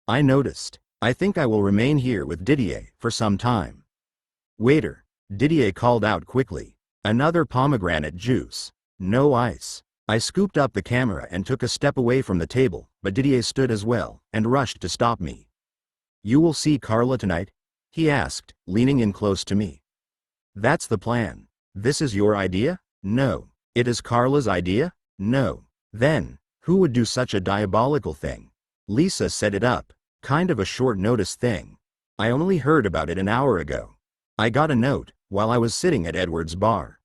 I noticed. I think I will remain here with Didier for some time. Waiter, Didier called out quickly. Another pomegranate juice. No ice. I scooped up the camera and took a step away from the table, but Didier stood as well, and rushed to stop me. You will see Carla tonight? He asked, leaning in close to me. That's the plan. This is your idea? No. It is Carla's idea? No. Then, who would do such a diabolical thing? Lisa set it up. Kind of a short notice thing. I only heard about it an hour ago. I got a note while I was sitting at Edward's bar.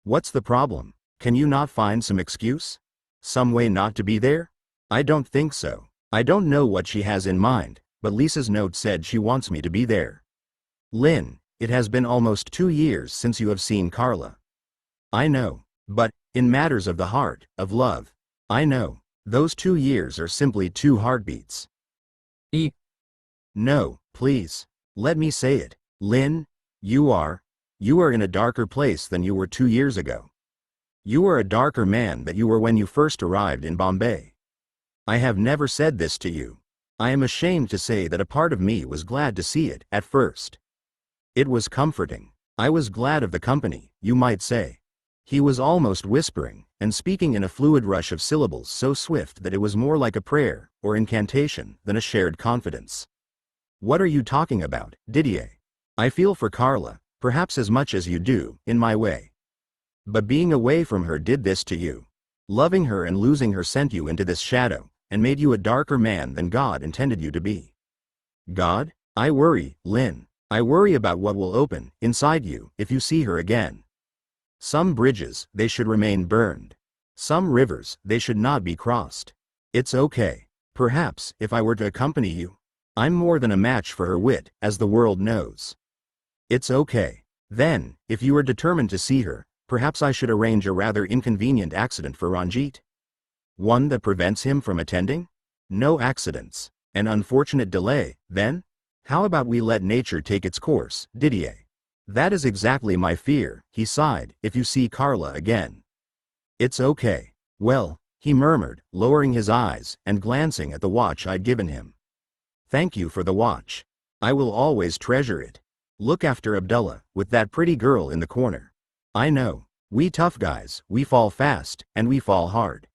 What's the problem? Can you not find some excuse? Some way not to be there? I don't think so. I don't know what she has in mind, but Lisa's note said she wants me to be there. Lynn, it has been almost 2 years since you have seen Carla. I know, but, in matters of the heart, of love, I know, those 2 years are simply 2 heartbeats. No, please. Let me say it. Lynn, you are in a darker place than you were 2 years ago. You are a darker man than you were when you first arrived in Bombay. I have never said this to you. I am ashamed to say that a part of me was glad to see it at first. It was comforting. I was glad of the company, you might say. He was almost whispering, and speaking in a fluid rush of syllables so swift that it was more like a prayer, or incantation, than a shared confidence. What are you talking about, Didier? I feel for Carla, perhaps as much as you do, in my way. But being away from her did this to you. Loving her and losing her sent you into this shadow, and made you a darker man than God intended you to be. God? I worry, Lynn. I worry about what will open, inside you, if you see her again. Some bridges, they should remain burned. Some rivers, they should not be crossed. It's okay. Perhaps, if I were to accompany you. I'm more than a match for her wit, as the world knows. It's okay. Then, if you are determined to see her, perhaps I should arrange a rather inconvenient accident for Ranjit. One that prevents him from attending? No accidents. An unfortunate delay, then? How about we let nature take its course, Didier? That is exactly my fear, he sighed, if you see Carla again. It's okay. Well, he murmured, lowering his eyes, and glancing at the watch I'd given him. Thank you for the watch. I will always treasure it. Look after Abdullah, with that pretty girl in the corner. I know. We tough guys, we fall fast, and we fall hard.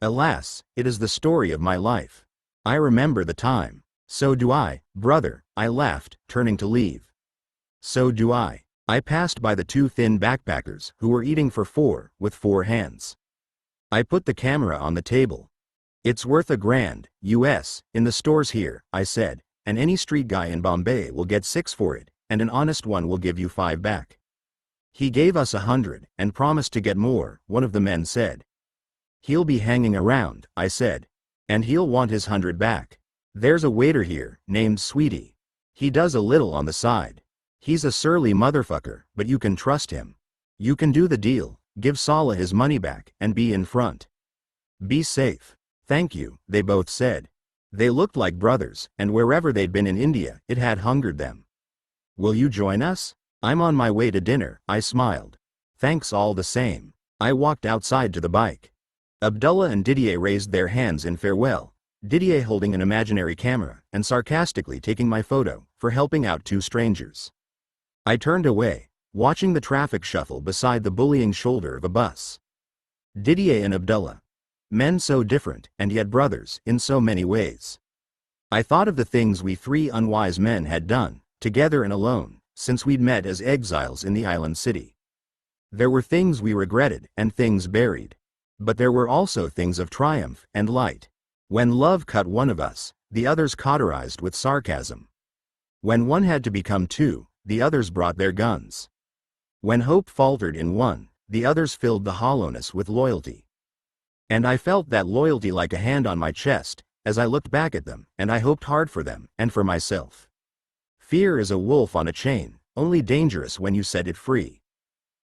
Alas, it is the story of my life. I remember the time. So do I, brother, I laughed, turning to leave. So do I. I passed by the 2 thin backpackers who were eating for 4, with 4 hands. I put the camera on the table. It's worth $1,000, US, in the stores here, I said, and any street guy in Bombay will get 6 for it, and an honest one will give you 5 back. He gave us 100, and promised to get more, one of the men said. He'll be hanging around, I said. And he'll want his 100 back. There's a waiter here, named Sweetie. He does a little on the side. He's a surly motherfucker, but you can trust him. You can do the deal, give Salah his money back, and be in front. Be safe. Thank you, they both said. They looked like brothers, and wherever they'd been in India, it had hungered them. Will you join us? I'm on my way to dinner, I smiled. Thanks all the same. I walked outside to the bike. Abdullah and Didier raised their hands in farewell, Didier holding an imaginary camera, and sarcastically taking my photo, for helping out 2 strangers. I turned away, watching the traffic shuffle beside the bullying shoulder of a bus. Didier and Abdullah. Men so different, and yet brothers, in so many ways. I thought of the things we 3 unwise men had done, together and alone, since we'd met as exiles in the island city. There were things we regretted, and things buried. But there were also things of triumph and light. When love cut one of us, the others cauterized with sarcasm. When one had to become 2, the others brought their guns. When hope faltered in one, the others filled the hollowness with loyalty. And I felt that loyalty like a hand on my chest, as I looked back at them, and I hoped hard for them, and for myself. Fear is a wolf on a chain, only dangerous when you set it free.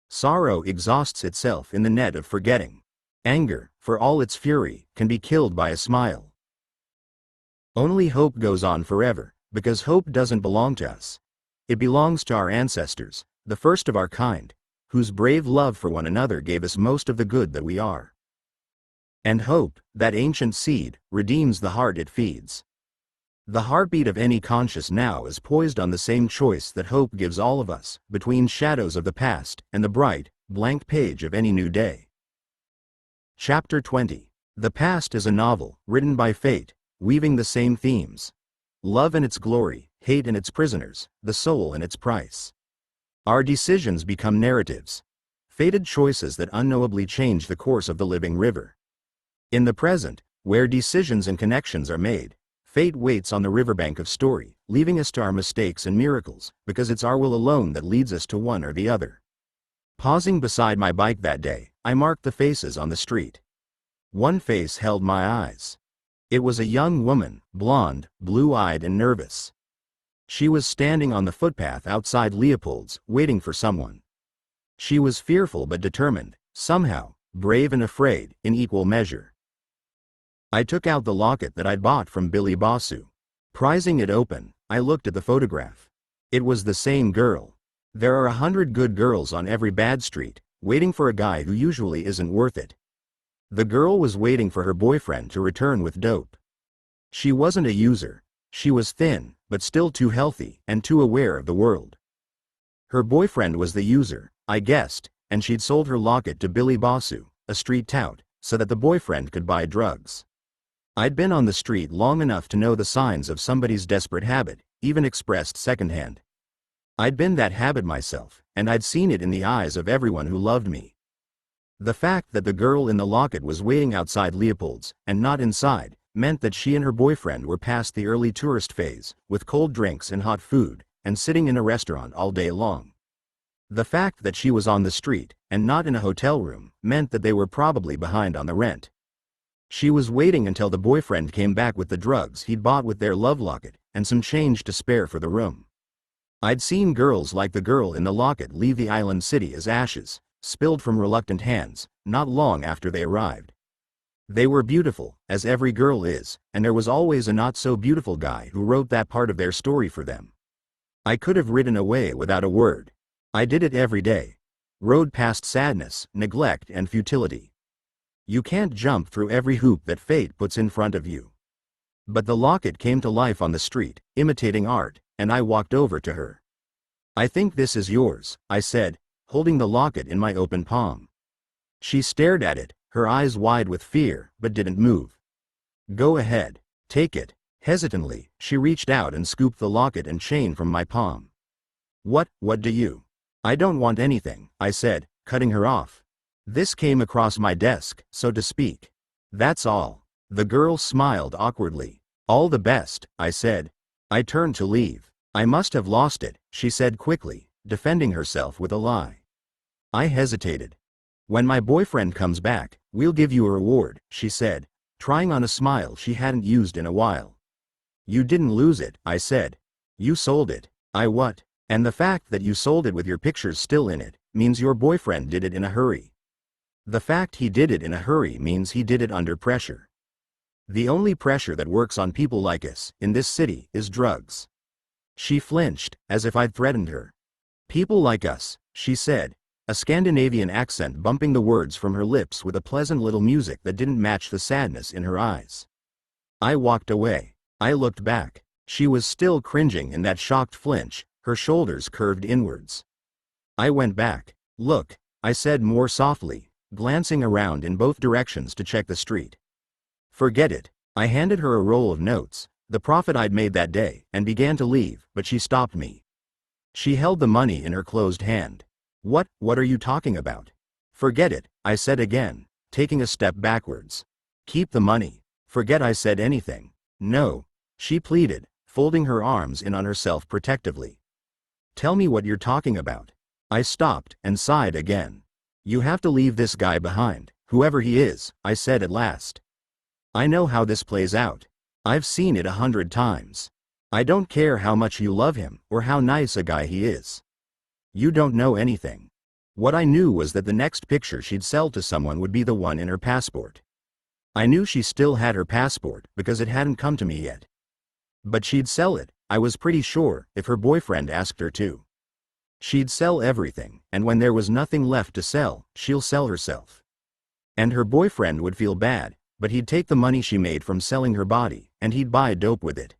Sorrow exhausts itself in the net of forgetting. Anger, for all its fury, can be killed by a smile. Only hope goes on forever, because hope doesn't belong to us. It belongs to our ancestors, the first of our kind, whose brave love for one another gave us most of the good that we are. And hope, that ancient seed, redeems the heart it feeds. The heartbeat of any conscious now is poised on the same choice that hope gives all of us, between shadows of the past and the bright, blank page of any new day. Chapter 20. The past is a novel, written by fate, weaving the same themes. Love and its glory, hate and its prisoners, the soul and its price. Our decisions become narratives. Fated choices that unknowably change the course of the living river. In the present, where decisions and connections are made, fate waits on the riverbank of story, leaving us to our mistakes and miracles, because it's our will alone that leads us to one or the other. Pausing beside my bike that day, I marked the faces on the street. One face held my eyes. It was a young woman, blonde, blue-eyed and nervous. She was standing on the footpath outside Leopold's, waiting for someone. She was fearful but determined, somehow, brave and afraid, in equal measure. I took out the locket that I'd bought from Billy Bosu. Prizing it open, I looked at the photograph. It was the same girl. There are 100 good girls on every bad street, waiting for a guy who usually isn't worth it. The girl was waiting for her boyfriend to return with dope. She wasn't a user. She was thin, but still too healthy, and too aware of the world. Her boyfriend was the user, I guessed, and she'd sold her locket to Billy Bosu, a street tout, so that the boyfriend could buy drugs. I'd been on the street long enough to know the signs of somebody's desperate habit, even expressed secondhand. I'd been that habit myself, and I'd seen it in the eyes of everyone who loved me. The fact that the girl in the locket was waiting outside Leopold's, and not inside, meant that she and her boyfriend were past the early tourist phase, with cold drinks and hot food, and sitting in a restaurant all day long. The fact that she was on the street, and not in a hotel room, meant that they were probably behind on the rent. She was waiting until the boyfriend came back with the drugs he'd bought with their love locket, and some change to spare for the room. I'd seen girls like the girl in the locket leave the island city as ashes, spilled from reluctant hands, not long after they arrived. They were beautiful, as every girl is, and there was always a not-so-beautiful guy who wrote that part of their story for them. I could have ridden away without a word. I did it every day. Rode past sadness, neglect and futility. You can't jump through every hoop that fate puts in front of you. But the locket came to life on the street, imitating art, and I walked over to her. "I think this is yours," I said, holding the locket in my open palm. She stared at it, her eyes wide with fear, but didn't move. "Go ahead, take it." Hesitantly, she reached out and scooped the locket and chain from my palm. What do you?" "I don't want anything," I said, cutting her off. "This came across my desk, so to speak. That's all." The girl smiled awkwardly. "All the best," I said. I turned to leave. "I must have lost it," she said quickly, defending herself with a lie. I hesitated. "When my boyfriend comes back, we'll give you a reward," she said, trying on a smile she hadn't used in a while. "You didn't lose it," I said. "You sold it." "I what?" "And the fact that you sold it with your pictures still in it, means your boyfriend did it in a hurry. The fact he did it in a hurry means he did it under pressure. The only pressure that works on people like us, in this city, is drugs." She flinched, as if I'd threatened her. "People like us," she said, a Scandinavian accent bumping the words from her lips with a pleasant little music that didn't match the sadness in her eyes. I walked away. I looked back. She was still cringing in that shocked flinch, her shoulders curved inwards. I went back. "Look," I said more softly, glancing around in both directions to check the street. "Forget it." I handed her a roll of notes, the profit I'd made that day, and began to leave, but she stopped me. She held the money in her closed hand. What are you talking about?" "Forget it," I said again, taking a step backwards. "Keep the money." "Forget I said anything." "No," she pleaded, folding her arms in on herself protectively. "Tell me what you're talking about." I stopped and sighed again. "You have to leave this guy behind, whoever he is," I said at last. "I know how this plays out. I've seen it 100 times. I don't care how much you love him, or how nice a guy he is. You don't know anything." What I knew was that the next picture she'd sell to someone would be the one in her passport. I knew she still had her passport, because it hadn't come to me yet. But she'd sell it, I was pretty sure, if her boyfriend asked her to. She'd sell everything, and when there was nothing left to sell, she'll sell herself. And her boyfriend would feel bad, but he'd take the money she made from selling her body, and he'd buy dope with it.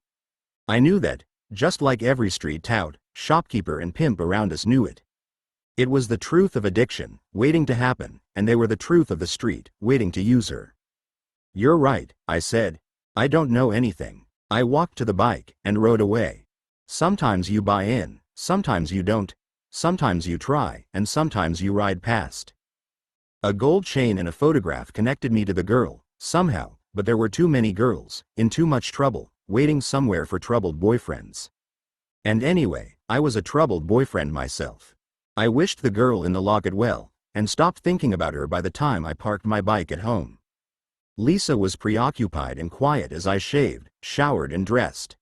I knew that, just like every street tout, shopkeeper and pimp around us knew it. It was the truth of addiction, waiting to happen, and they were the truth of the street, waiting to use her. You're right, I said. I don't know anything. I walked to the bike and rode away. Sometimes you buy in, sometimes you don't, sometimes you try, and sometimes you ride past. A gold chain and a photograph connected me to the girl, somehow, but there were too many girls, in too much trouble, waiting somewhere for troubled boyfriends. And anyway, I was a troubled boyfriend myself. I wished the girl in the locket well, and stopped thinking about her by the time I parked my bike at home. Lisa was preoccupied and quiet as I shaved, showered and dressed.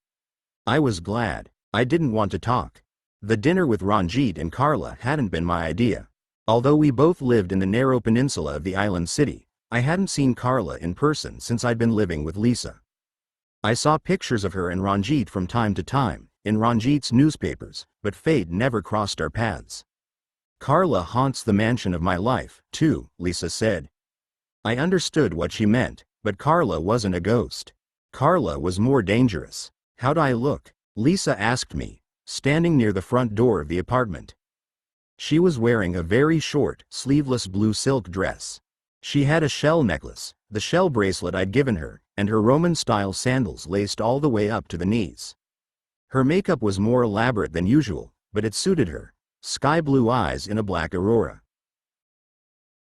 I was glad. I didn't want to talk. The dinner with Ranjit and Carla hadn't been my idea. Although we both lived in the narrow peninsula of the island city, I hadn't seen Carla in person since I'd been living with Lisa. I saw pictures of her and Ranjit from time to time, in Ranjit's newspapers, but fate never crossed our paths. Carla haunts the mansion of my life, too, Lisa said. I understood what she meant, but Carla wasn't a ghost. Carla was more dangerous. How'd I look? Lisa asked me, standing near the front door of the apartment. She was wearing a very short, sleeveless blue silk dress. She had a shell necklace, the shell bracelet I'd given her, and her Roman-style sandals laced all the way up to the knees. Her makeup was more elaborate than usual, but it suited her. Sky blue eyes in a black aurora.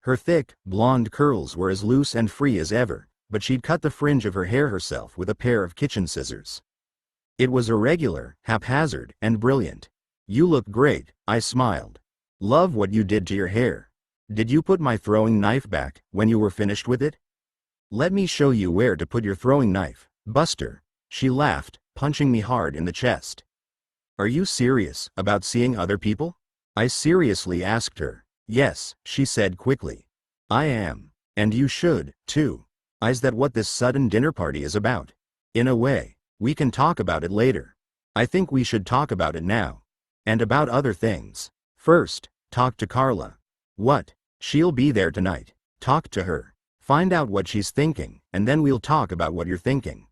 Her thick, blonde curls were as loose and free as ever, but she'd cut the fringe of her hair herself with a pair of kitchen scissors. It was irregular, haphazard, and brilliant. You look great, I smiled. Love what you did to your hair. Did you put my throwing knife back when you were finished with it? Let me show you where to put your throwing knife, Buster. She laughed, punching me hard in the chest. Are you serious about seeing other people? I seriously asked her. Yes, she said quickly. I am. And you should, too. Is that what this sudden dinner party is about? In a way, we can talk about it later. I think we should talk about it now. And about other things. First, talk to Carla. What? She'll be there tonight. Talk to her. Find out what she's thinking, and then we'll talk about what you're thinking.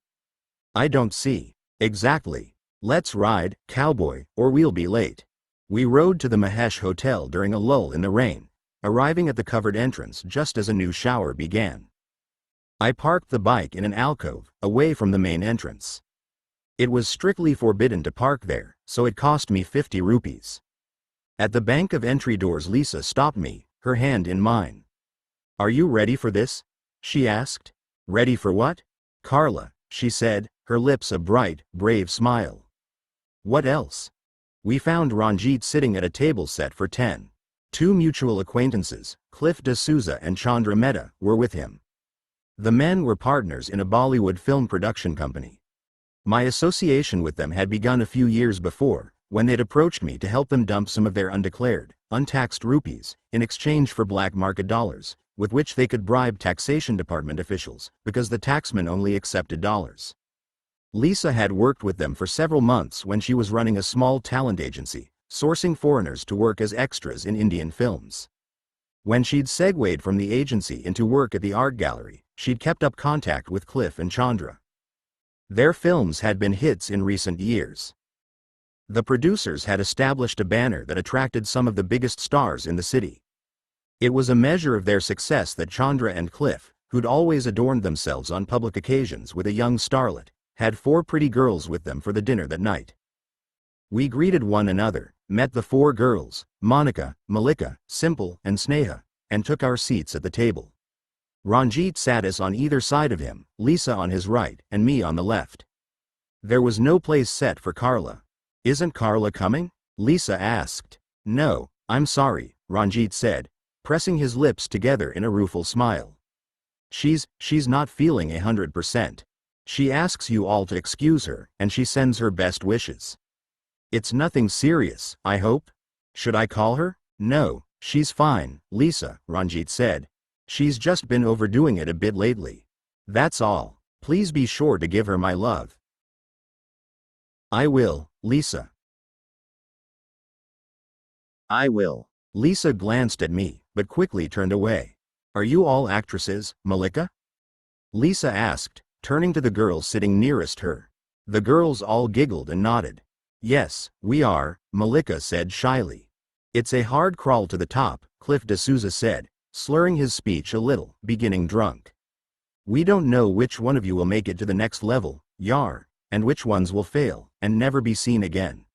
I don't see. Exactly. Let's ride, cowboy, or we'll be late. We rode to the Mahesh Hotel during a lull in the rain, arriving at the covered entrance just as a new shower began. I parked the bike in an alcove, away from the main entrance. It was strictly forbidden to park there, so it cost me 50 rupees. At the bank of entry doors, Lisa stopped me, her hand in mine. Are you ready for this? She asked. Ready for what? Carla, she said, her lips a bright, brave smile. What else? We found Ranjit sitting at a table set for 10. 2 mutual acquaintances, Cliff D'Souza and Chandra Mehta, were with him. The men were partners in a Bollywood film production company. My association with them had begun a few years before, when they'd approached me to help them dump some of their undeclared, untaxed rupees, in exchange for black market dollars, with which they could bribe taxation department officials, because the taxmen only accepted dollars. Lisa had worked with them for several months when she was running a small talent agency, sourcing foreigners to work as extras in Indian films. When she'd segued from the agency into work at the art gallery, she'd kept up contact with Cliff and Chandra. Their films had been hits in recent years. The producers had established a banner that attracted some of the biggest stars in the city. It was a measure of their success that Chandra and Cliff, who'd always adorned themselves on public occasions with a young starlet, had 4 pretty girls with them for the dinner that night. We greeted one another, met the 4 girls, Monica, Malika, Simple, and Sneha, and took our seats at the table. Ranjit sat us on either side of him, Lisa on his right, and me on the left. There was no place set for Carla. Isn't Carla coming? Lisa asked. No, I'm sorry, Ranjit said, pressing his lips together in a rueful smile. She's not feeling 100%. She asks you all to excuse her, and she sends her best wishes. It's nothing serious, I hope? Should I call her? No, she's fine, Lisa, Ranjit said. She's just been overdoing it a bit lately. That's all. Please be sure to give her my love. I will, Lisa. I will. Lisa glanced at me, but quickly turned away. Are you all actresses, Malika? Lisa asked, turning to the girl sitting nearest her. The girls all giggled and nodded. Yes, we are, Malika said shyly. It's a hard crawl to the top, Cliff D'Souza said, slurring his speech a little, beginning drunk. We don't know which one of you will make it to the next level, Yar, and which ones will fail, and never be seen again.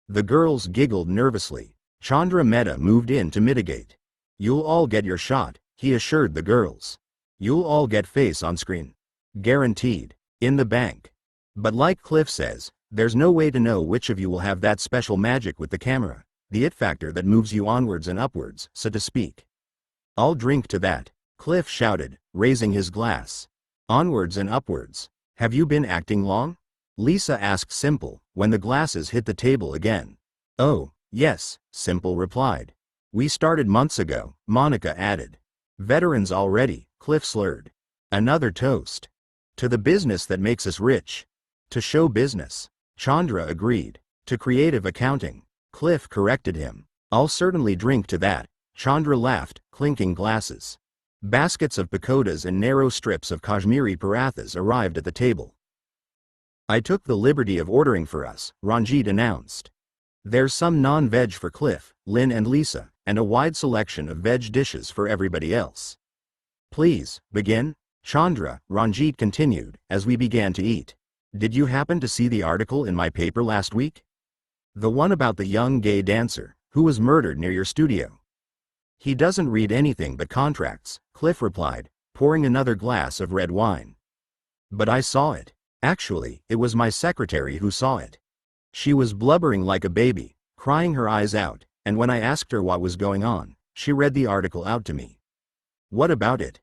The girls giggled nervously. Chandra Mehta moved in to mitigate. You'll all get your shot, he assured the girls. You'll all get face on screen. Guaranteed. In the bank. But like Cliff says, there's no way to know which of you will have that special magic with the camera, the it factor that moves you onwards and upwards, so to speak. I'll drink to that, Cliff shouted, raising his glass. Onwards and upwards. Have you been acting long? Lisa asked Simple, when the glasses hit the table again. Oh, yes, Simple replied. We started months ago, Monica added. Veterans already, Cliff slurred. Another toast. To the business that makes us rich. To show business. Chandra agreed. To creative accounting. Cliff corrected him. I'll certainly drink to that. Chandra laughed, clinking glasses. Baskets of pakodas and narrow strips of Kashmiri parathas arrived at the table. I took the liberty of ordering for us, Ranjit announced. There's some non-veg for Cliff, Lynn and Lisa, and a wide selection of veg dishes for everybody else. Please, begin? Chandra, Ranjit continued, as we began to eat. Did you happen to see the article in my paper last week? The one about the young gay dancer, who was murdered near your studio. He doesn't read anything but contracts, Cliff replied, pouring another glass of red wine. But I saw it. Actually, it was my secretary who saw it. She was blubbering like a baby, crying her eyes out, and when I asked her what was going on, she read the article out to me. What about it?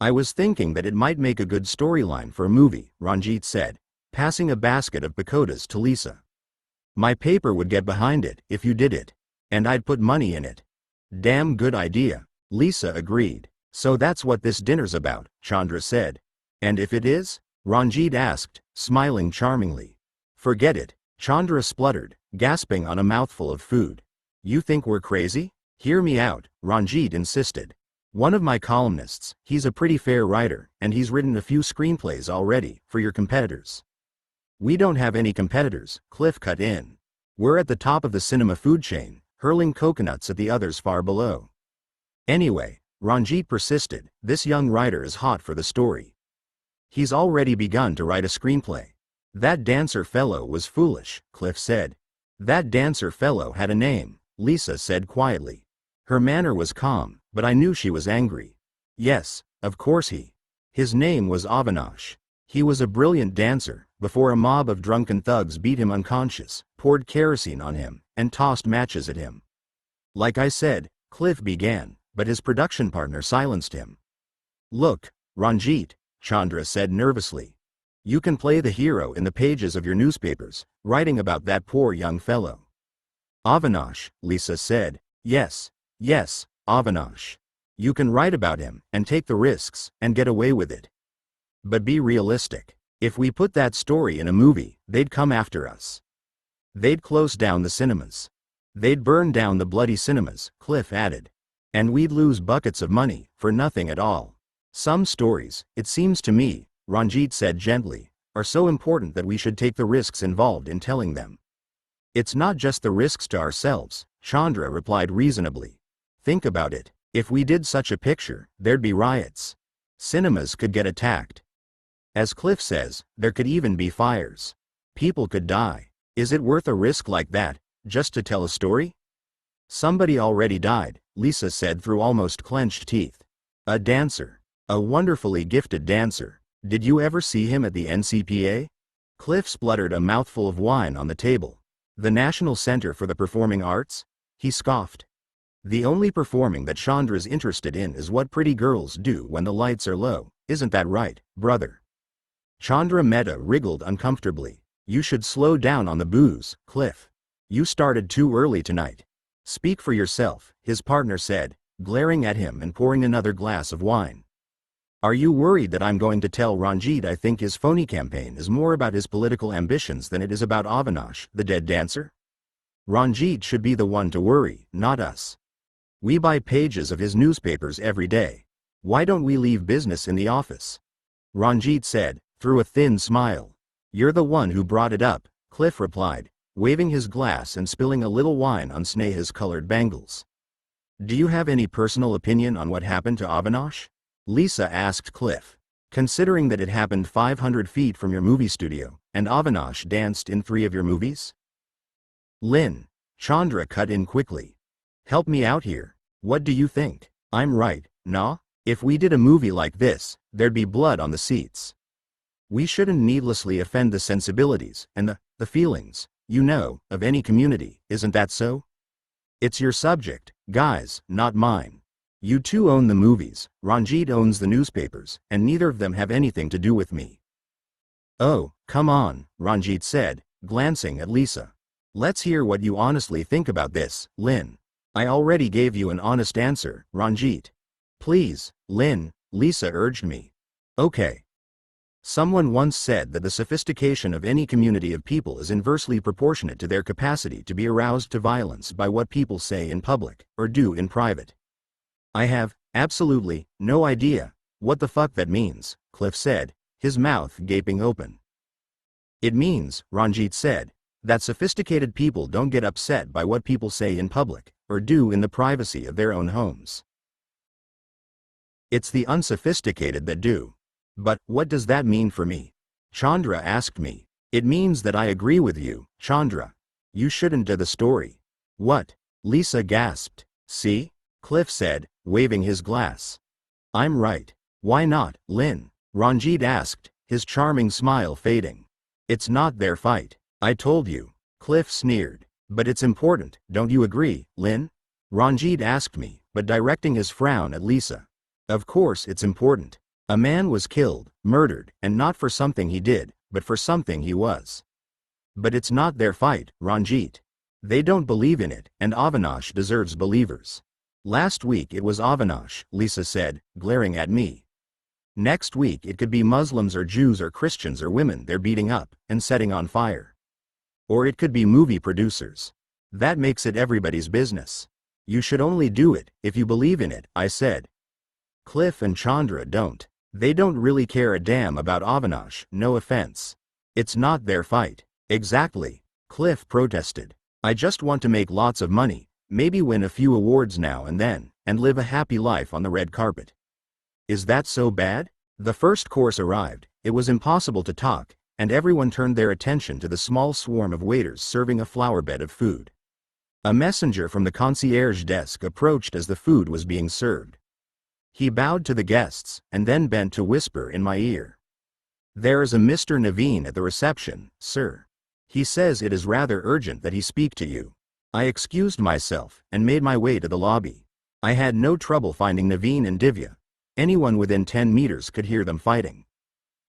I was thinking that it might make a good storyline for a movie, Ranjit said, passing a basket of pakodas to Lisa. My paper would get behind it if you did it. And I'd put money in it. Damn good idea, Lisa agreed. So that's what this dinner's about, Chandra said. And if it is? Ranjit asked, smiling charmingly. Forget it, Chandra spluttered, gasping on a mouthful of food. You think we're crazy? Hear me out, Ranjit insisted. One of my columnists, he's a pretty fair writer, and he's written a few screenplays already, for your competitors. We don't have any competitors, Cliff cut in. We're at the top of the cinema food chain, hurling coconuts at the others far below. Anyway, Ranjit persisted, this young writer is hot for the story. He's already begun to write a screenplay. That dancer fellow was foolish, Cliff said. That dancer fellow had a name, Lisa said quietly. Her manner was calm, but I knew she was angry. Yes, of course his name was Avinash. He was a brilliant dancer, before a mob of drunken thugs beat him unconscious, poured kerosene on him, and tossed matches at him. Like I said, Cliff began, but his production partner silenced him. Look, Ranjit, Chandra said nervously. You can play the hero in the pages of your newspapers, writing about that poor young fellow. Avinash, Lisa said. Yes, Avinash. You can write about him, and take the risks, and get away with it. But be realistic. If we put that story in a movie, they'd come after us. They'd close down the cinemas. They'd burn down the bloody cinemas, Cliff added. And we'd lose buckets of money, for nothing at all. Some stories, it seems to me, Ranjit said gently, are so important that we should take the risks involved in telling them. It's not just the risks to ourselves, Chandra replied reasonably. Think about it. If we did such a picture, there'd be riots. Cinemas could get attacked. As Cliff says, there could even be fires. People could die. Is it worth a risk like that, just to tell a story? Somebody already died, Lisa said through almost clenched teeth. A dancer. A wonderfully gifted dancer. Did you ever see him at the NCPA? Cliff spluttered a mouthful of wine on the table. The National Center for the Performing Arts? He scoffed. The only performing that Chandra's interested in is what pretty girls do when the lights are low, isn't that right, brother? Chandra Mehta wriggled uncomfortably. You should slow down on the booze, Cliff. You started too early tonight. Speak for yourself, his partner said, glaring at him and pouring another glass of wine. Are you worried that I'm going to tell Ranjit I think his phony campaign is more about his political ambitions than it is about Avinash, the dead dancer? Ranjit should be the one to worry, not us. We buy pages of his newspapers every day. Why don't we leave business in the office? Ranjit said, through a thin smile. You're the one who brought it up, Cliff replied, waving his glass and spilling a little wine on Sneha's colored bangles. Do you have any personal opinion on what happened to Avinash? Lisa asked Cliff. Considering that it happened 500 feet from your movie studio, and Avinash danced in 3 of your movies? Lynn, Chandra cut in quickly. Help me out here. What do you think? I'm right, nah? If we did a movie like this, there'd be blood on the seats. We shouldn't needlessly offend the sensibilities and the feelings, you know, of any community, isn't that so? It's your subject, guys, not mine. You two own the movies, Ranjit owns the newspapers, and neither of them have anything to do with me. Oh, come on, Ranjit said, glancing at Lisa. Let's hear what you honestly think about this, Lynn. I already gave you an honest answer, Ranjit. Please, Lynn, Lisa urged me. Okay. Someone once said that the sophistication of any community of people is inversely proportionate to their capacity to be aroused to violence by what people say in public, or do in private. I have, absolutely, no idea what the fuck that means, Cliff said, his mouth gaping open. It means, Ranjit said, that sophisticated people don't get upset by what people say in public, or do in the privacy of their own homes. It's the unsophisticated that do. But, what does that mean for me? Chandra asked me. It means that I agree with you, Chandra. You shouldn't do the story. What? Lisa gasped. See? Cliff said, waving his glass. I'm right. Why not, Lynn? Ranjit asked, his charming smile fading. It's not their fight. I told you. Cliff sneered. But it's important, don't you agree, Lynn? Ranjit asked me, but directing his frown at Lisa. Of course it's important. A man was killed, murdered, and not for something he did, but for something he was. But it's not their fight, Ranjit. They don't believe in it, and Avinash deserves believers. Last week it was Avinash, Lisa said, glaring at me. Next week it could be Muslims or Jews or Christians or women they're beating up and setting on fire. Or it could be movie producers. That makes it everybody's business. You should only do it if you believe in it, I said. Cliff and Chandra don't. They don't really care a damn about Avinash, no offense. It's not their fight. Exactly. Cliff protested. I just want to make lots of money, maybe win a few awards now and then, and live a happy life on the red carpet. Is that so bad? The first course arrived, it was impossible to talk, and everyone turned their attention to the small swarm of waiters serving a flower bed of food. A messenger from the concierge desk approached as the food was being served. He bowed to the guests, and then bent to whisper in my ear. There is a Mr. Naveen at the reception, sir. He says it is rather urgent that he speak to you. I excused myself, and made my way to the lobby. I had no trouble finding Naveen and Divya. Anyone within 10 meters could hear them fighting.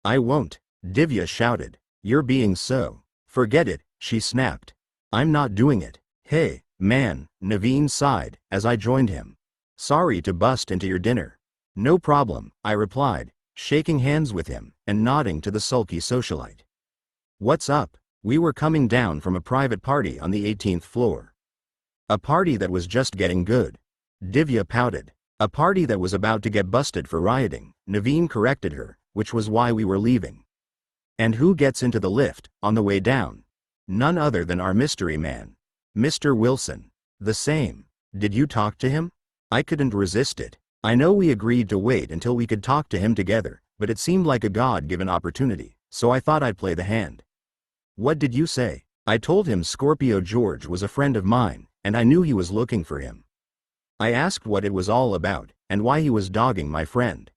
I won't, Divya shouted. You're being so. Forget it, she snapped. I'm not doing it. Hey, man, Naveen sighed, as I joined him. Sorry to bust into your dinner. No problem, I replied, shaking hands with him, and nodding to the sulky socialite. What's up? We were coming down from a private party on the 18th floor. A party that was just getting good. Divya pouted. A party that was about to get busted for rioting, Naveen corrected her, which was why we were leaving. And who gets into the lift, on the way down? None other than our mystery man. Mr. Wilson. The same. Did you talk to him? I couldn't resist it. I know we agreed to wait until we could talk to him together, but it seemed like a God-given opportunity, so I thought I'd play the hand. What did you say? I told him Scorpio George was a friend of mine, and I knew he was looking for him. I asked what it was all about, and why he was dogging my friend.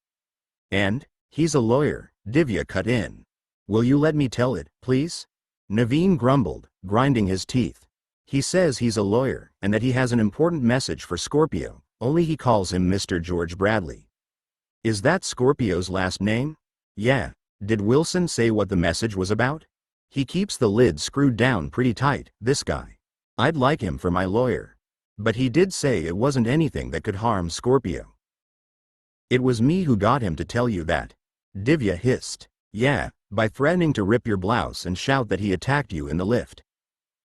And, he's a lawyer, Divya cut in. Will you let me tell it, please? Naveen grumbled, grinding his teeth. He says he's a lawyer, and that he has an important message for Scorpio, only he calls him Mr. George Bradley. Is that Scorpio's last name? Yeah. Did Wilson say what the message was about? He keeps the lid screwed down pretty tight, this guy. I'd like him for my lawyer. But he did say it wasn't anything that could harm Scorpio. It was me who got him to tell you that. Divya hissed. Yeah, by threatening to rip your blouse and shout that he attacked you in the lift.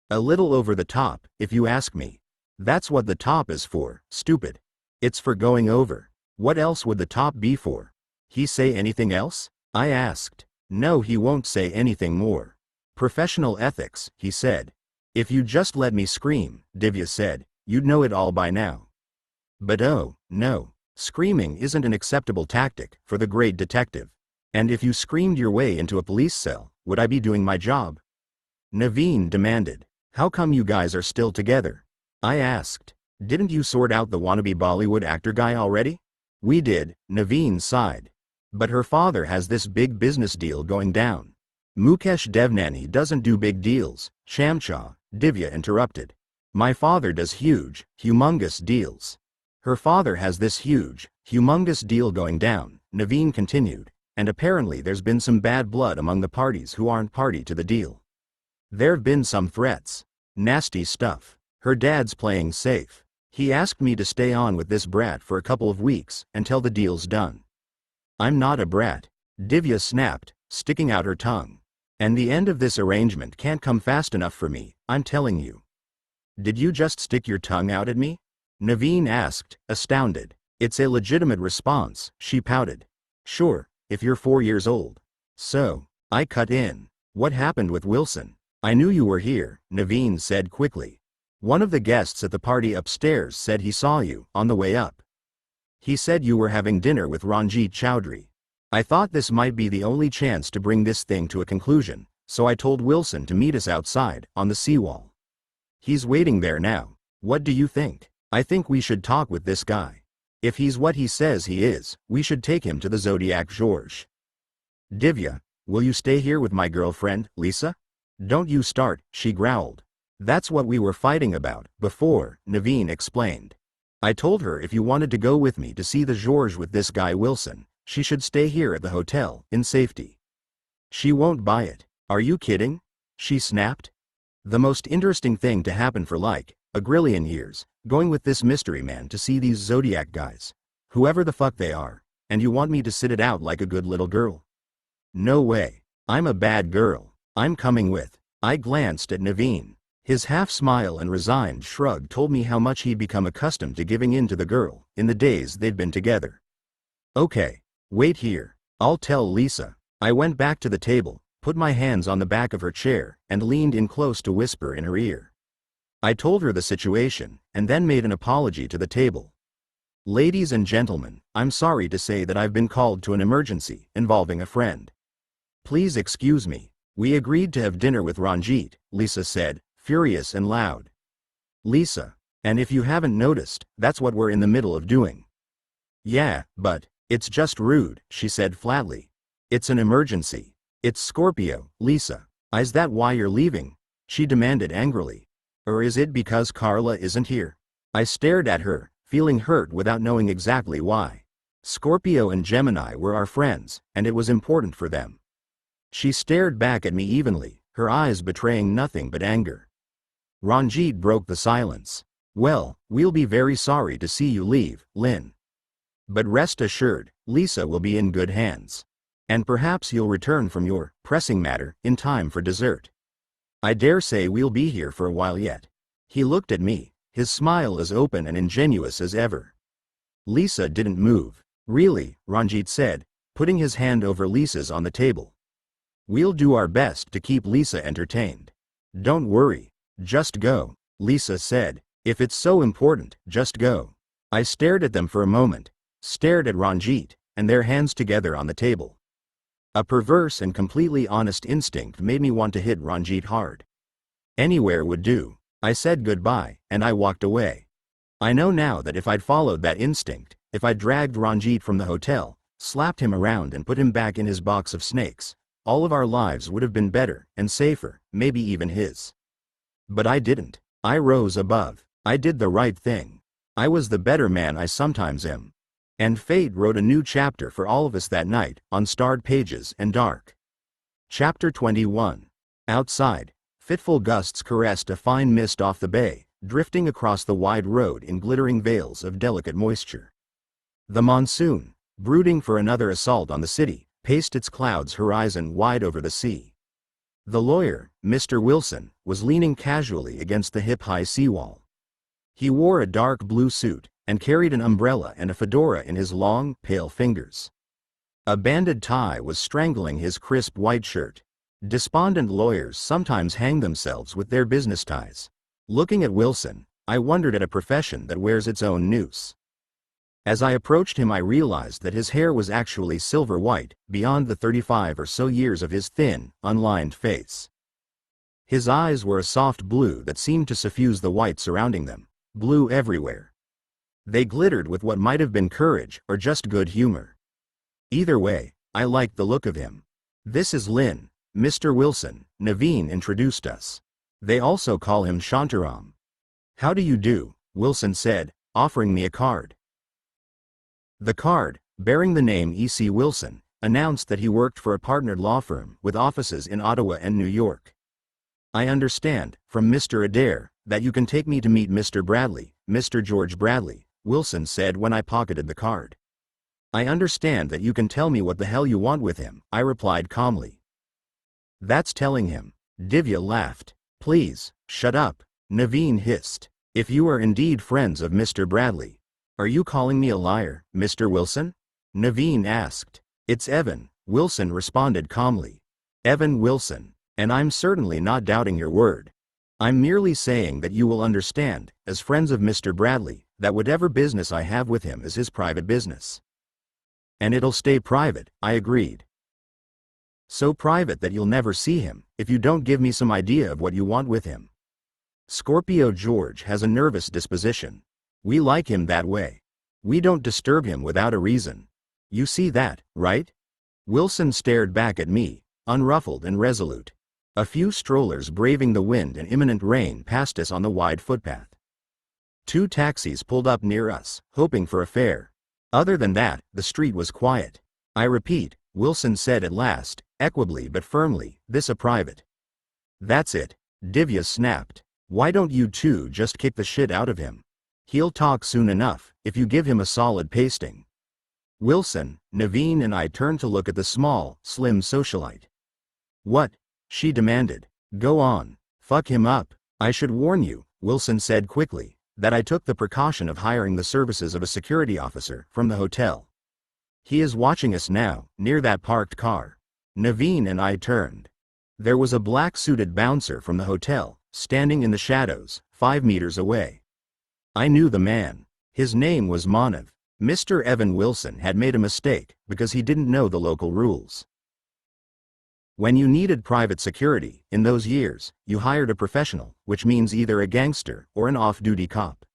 A little over the top, if you ask me. That's what the top is for, stupid. It's for going over. What else would the top be for? He say anything else? I asked. No, he won't say anything more. Professional ethics, he said. If you just let me scream, Divya said, you'd know it all by now. But oh, no, screaming isn't an acceptable tactic for the great detective. And if you screamed your way into a police cell, would I be doing my job? Naveen demanded. How come you guys are still together? I asked. Didn't you sort out the wannabe Bollywood actor guy already? We did, Naveen sighed. But her father has this big business deal going down. Mukesh Devnani doesn't do big deals, Shamsha, Divya interrupted. My father does huge, humongous deals. Her father has this huge, humongous deal going down, Naveen continued, and apparently there's been some bad blood among the parties who aren't party to the deal. There've been some threats. Nasty stuff. Her dad's playing safe. He asked me to stay on with this brat for a couple of weeks until the deal's done. I'm not a brat, Divya snapped, sticking out her tongue. And the end of this arrangement can't come fast enough for me, I'm telling you. Did you just stick your tongue out at me? Naveen asked, astounded. It's a legitimate response, she pouted. Sure, if you're 4 years old. So, I cut in. What happened with Wilson? I knew you were here, Naveen said quickly. One of the guests at the party upstairs said he saw you on the way up. He said you were having dinner with Ranjit Chowdhury. I thought this might be the only chance to bring this thing to a conclusion, so I told Wilson to meet us outside, on the seawall. He's waiting there now. What do you think? I think we should talk with this guy. If he's what he says he is, we should take him to the Zodiac George. Divya, will you stay here with my girlfriend, Lisa? Don't you start, she growled. That's what we were fighting about before, Naveen explained. I told her if you wanted to go with me to see the George with this guy Wilson, she should stay here at the hotel, in safety. She won't buy it. Are you kidding? She snapped. The most interesting thing to happen for like a grillion years, going with this mystery man to see these Zodiac guys. Whoever the fuck they are, and you want me to sit it out like a good little girl? No way. I'm a bad girl. I'm coming with. I glanced at Naveen. His half-smile and resigned shrug told me how much he'd become accustomed to giving in to the girl in the days they'd been together. Okay, wait here. I'll tell Lisa. I went back to the table, put my hands on the back of her chair, and leaned in close to whisper in her ear. I told her the situation, and then made an apology to the table. Ladies and gentlemen, I'm sorry to say that I've been called to an emergency involving a friend. Please excuse me. We agreed to have dinner with Ranjit, Lisa said, furious and loud. Lisa, and if you haven't noticed, that's what we're in the middle of doing. Yeah, but it's just rude, she said flatly. It's an emergency. It's Scorpio, Lisa. Is that why you're leaving? She demanded angrily. Or is it because Carla isn't here? I stared at her, feeling hurt without knowing exactly why. Scorpio and Gemini were our friends, and it was important for them. She stared back at me evenly, her eyes betraying nothing but anger. Ranjit broke the silence. Well, we'll be very sorry to see you leave, Lynn. But rest assured, Lisa will be in good hands. And perhaps you'll return from your pressing matter in time for dessert. I dare say we'll be here for a while yet. He looked at me, his smile as open and ingenuous as ever. Lisa didn't move. Really, Ranjit said, putting his hand over Lisa's on the table. We'll do our best to keep Lisa entertained. Don't worry. Just go, Lisa said. If it's so important, just go. I stared at them for a moment, stared at Ranjit, and their hands together on the table. A perverse and completely honest instinct made me want to hit Ranjit hard. Anywhere would do. I said goodbye, and I walked away. I know now that if I'd followed that instinct, if I'd dragged Ranjit from the hotel, slapped him around and put him back in his box of snakes, all of our lives would have been better and safer, maybe even his. But I didn't. I rose above. I did the right thing. I was the better man I sometimes am. And fate wrote a new chapter for all of us that night, on starred pages and dark. Chapter 21. Outside, fitful gusts caressed a fine mist off the bay, drifting across the wide road in glittering veils of delicate moisture. The monsoon, brooding for another assault on the city, paced its clouds horizon wide over the sea. The lawyer, Mr. Wilson, was leaning casually against the hip-high seawall. He wore a dark blue suit, and carried an umbrella and a fedora in his long, pale fingers. A banded tie was strangling his crisp white shirt. Despondent lawyers sometimes hang themselves with their business ties. Looking at Wilson, I wondered at a profession that wears its own noose. As I approached him, I realized that his hair was actually silver white, beyond the 35 or so years of his thin, unlined face. His eyes were a soft blue that seemed to suffuse the white surrounding them, blue everywhere. They glittered with what might have been courage or just good humor. Either way, I liked the look of him. "This is Lin, Mr. Wilson," Naveen introduced us. They also call him Shantaram. "How do you do?" Wilson said, offering me a card. The card, bearing the name E.C. Wilson, announced that he worked for a partnered law firm with offices in Ottawa and New York. "I understand, from Mr. Adair, that you can take me to meet Mr. Bradley, Mr. George Bradley," Wilson said when I pocketed the card. "I understand that you can tell me what the hell you want with him," I replied calmly. "That's telling him." Divya laughed. "Please, shut up," Naveen hissed. "If you are indeed friends of Mr. Bradley." "Are you calling me a liar, Mr. Wilson?" Naveen asked. "It's Evan," Wilson responded calmly. "Evan Wilson. And I'm certainly not doubting your word. I'm merely saying that you will understand, as friends of Mr. Bradley, that whatever business I have with him is his private business. And it'll stay private," I agreed. "So private that you'll never see him, if you don't give me some idea of what you want with him. Scorpio George has a nervous disposition. We like him that way. We don't disturb him without a reason. You see that, right?" Wilson stared back at me, unruffled and resolute. A few strollers braving the wind and imminent rain passed us on the wide footpath. 2 taxis pulled up near us, hoping for a fare. Other than that, the street was quiet. "I repeat," Wilson said at last, equably but firmly, "this a private." "That's it," Divya snapped. "Why don't you two just kick the shit out of him? He'll talk soon enough, if you give him a solid pasting." Wilson, Naveen and I turned to look at the small, slim socialite. "What?" she demanded. "Go on. Fuck him up." "I should warn you," Wilson said quickly, "that I took the precaution of hiring the services of a security officer from the hotel. He is watching us now, near that parked car." Naveen and I turned. There was a black-suited bouncer from the hotel, standing in the shadows, 5 meters away. I knew the man. His name was Manav. Mr. Evan Wilson had made a mistake, because he didn't know the local rules. When you needed private security, in those years, you hired a professional, which means either a gangster or an off-duty cop.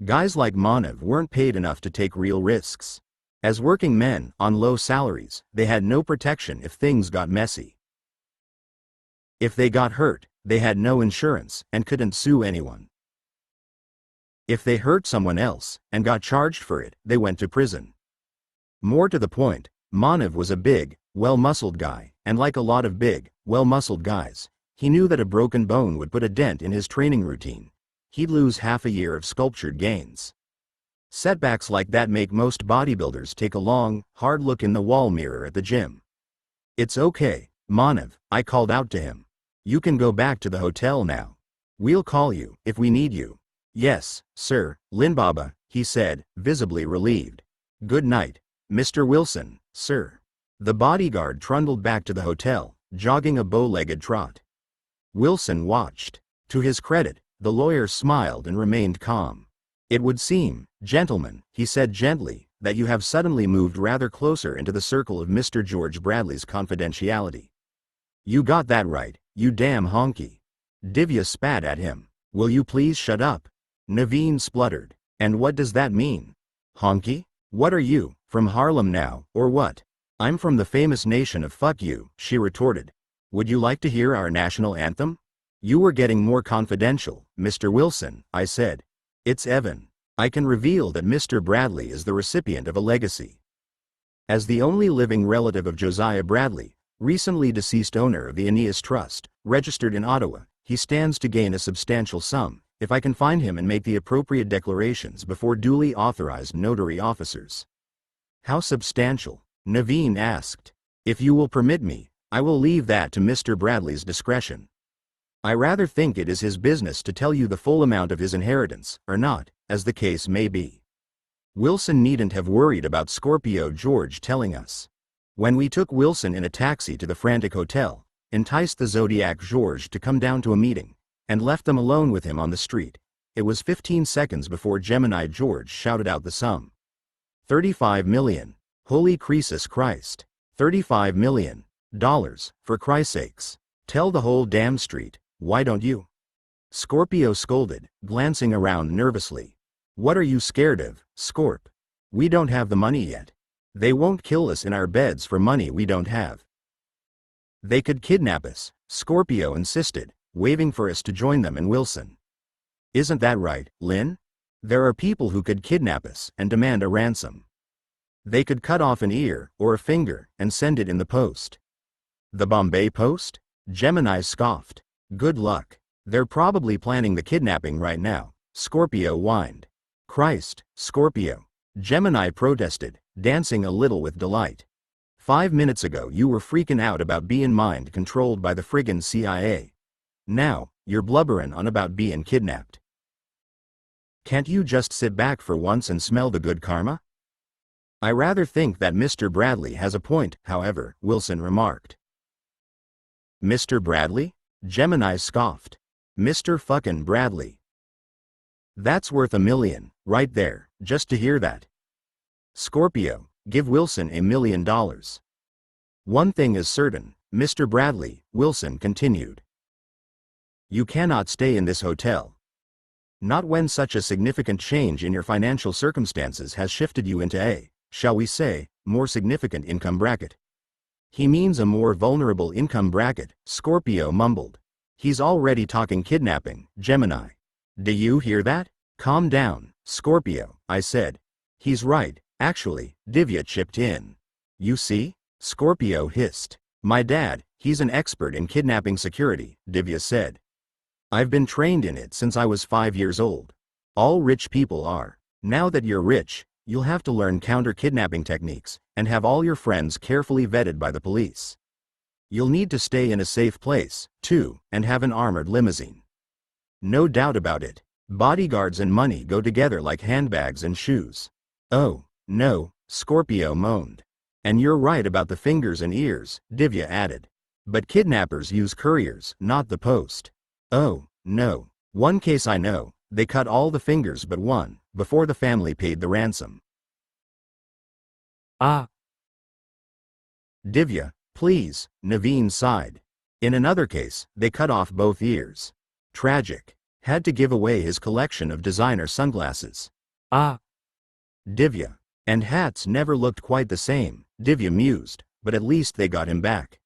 Guys like Manav weren't paid enough to take real risks. As working men, on low salaries, they had no protection if things got messy. If they got hurt, they had no insurance, and couldn't sue anyone. If they hurt someone else, and got charged for it, they went to prison. More to the point, Manav was a big, well-muscled guy, and like a lot of big, well-muscled guys, he knew that a broken bone would put a dent in his training routine. He'd lose half a year of sculptured gains. Setbacks like that make most bodybuilders take a long, hard look in the wall mirror at the gym. "It's okay, Manav," I called out to him. "You can go back to the hotel now. We'll call you, if we need you." "Yes, sir, Linbaba," he said, visibly relieved. "Good night, Mr. Wilson, sir." The bodyguard trundled back to the hotel, jogging a bow-legged trot. Wilson watched. To his credit, the lawyer smiled and remained calm. "It would seem, gentlemen," he said gently, "that you have suddenly moved rather closer into the circle of Mr. George Bradley's confidentiality." "You got that right, you damn honky." Divya spat at him. "Will you please shut up?" Naveen spluttered. "And what does that mean? Honky? What are you, from Harlem now, or what?" "I'm from the famous nation of fuck you," she retorted. "Would you like to hear our national anthem?" "You were getting more confidential, Mr. Wilson," I said. "It's Evan. I can reveal that Mr. Bradley is the recipient of a legacy. As the only living relative of Josiah Bradley, recently deceased owner of the Aeneas Trust, registered in Ottawa, he stands to gain a substantial sum, if I can find him and make the appropriate declarations before duly authorized notary officers." "How substantial?" Naveen asked. "If you will permit me, I will leave that to Mr. Bradley's discretion. I rather think it is his business to tell you the full amount of his inheritance, or not, as the case may be. Wilson needn't have worried about Scorpio George telling us. When we took Wilson in a taxi to the Frantic Hotel, enticed the Zodiac George to come down to a meeting, and left them alone with him on the street, it was 15 seconds before Gemini George shouted out the sum. 35 million. Holy Croesus Christ. $35 million. For Christ's sakes. Tell the whole damn street, why don't you? Scorpio scolded, glancing around nervously. What are you scared of, Scorp? We don't have the money yet. They won't kill us in our beds for money we don't have. They could kidnap us, Scorpio insisted, waving for us to join them and Wilson. Isn't that right, Lynn? There are people who could kidnap us and demand a ransom. They could cut off an ear or a finger and send it in the post. The Bombay Post? Gemini scoffed. Good luck. They're probably planning the kidnapping right now, Scorpio whined. Christ, Scorpio. Gemini protested, dancing a little with delight. 5 minutes ago you were freaking out about being mind controlled by the friggin' CIA. Now, you're blubberin' on about being kidnapped. Can't you just sit back for once and smell the good karma? I rather think that Mr. Bradley has a point, however, Wilson remarked. Mr. Bradley? Gemini scoffed. Mr. fucking Bradley. That's worth $1 million, right there, just to hear that. Scorpio, give Wilson $1 million. One thing is certain, Mr. Bradley, Wilson continued. You cannot stay in this hotel. Not when such a significant change in your financial circumstances has shifted you into a, shall we say, more significant income bracket. He means a more vulnerable income bracket, Scorpio mumbled. He's already talking kidnapping, Gemini. Do you hear that? Calm down, Scorpio, I said. He's right, actually, Divya chipped in. You see? Scorpio hissed. My dad, he's an expert in kidnapping security, Divya said. I've been trained in it since I was 5 years old. All rich people are. Now that you're rich, you'll have to learn counter-kidnapping techniques, and have all your friends carefully vetted by the police. You'll need to stay in a safe place, too, and have an armored limousine. No doubt about it. Bodyguards and money go together like handbags and shoes. Oh, no, Scorpio moaned. And you're right about the fingers and ears, Divya added. But kidnappers use couriers, not the post. Oh, no. One case I know, they cut all the fingers but one, before the family paid the ransom. Ah. Divya, please, Naveen sighed. In another case, they cut off both ears. Tragic. Had to give away his collection of designer sunglasses. Ah. Divya. And hats never looked quite the same, Divya mused, but at least they got him back.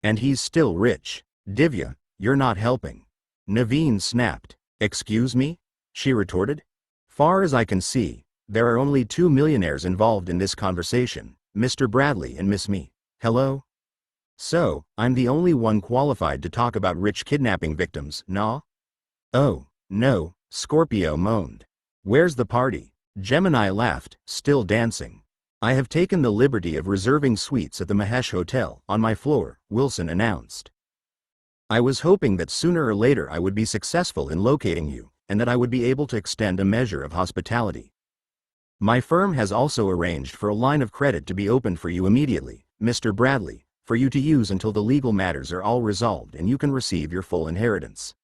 And he's still rich. Divya, you're not helping. Naveen snapped. Excuse me? She retorted. Far as I can see, there are only 2 millionaires involved in this conversation, Mr. Bradley and Miss Me. Hello? So, I'm the only one qualified to talk about rich kidnapping victims, nah? Oh, no, Scorpio moaned. Where's the party? Gemini laughed, still dancing. I have taken the liberty of reserving suites at the Mahesh Hotel, on my floor, Wilson announced. I was hoping that sooner or later I would be successful in locating you, and that I would be able to extend a measure of hospitality. My firm has also arranged for a line of credit to be opened for you immediately, Mr. Bradley, for you to use until the legal matters are all resolved and you can receive your full inheritance.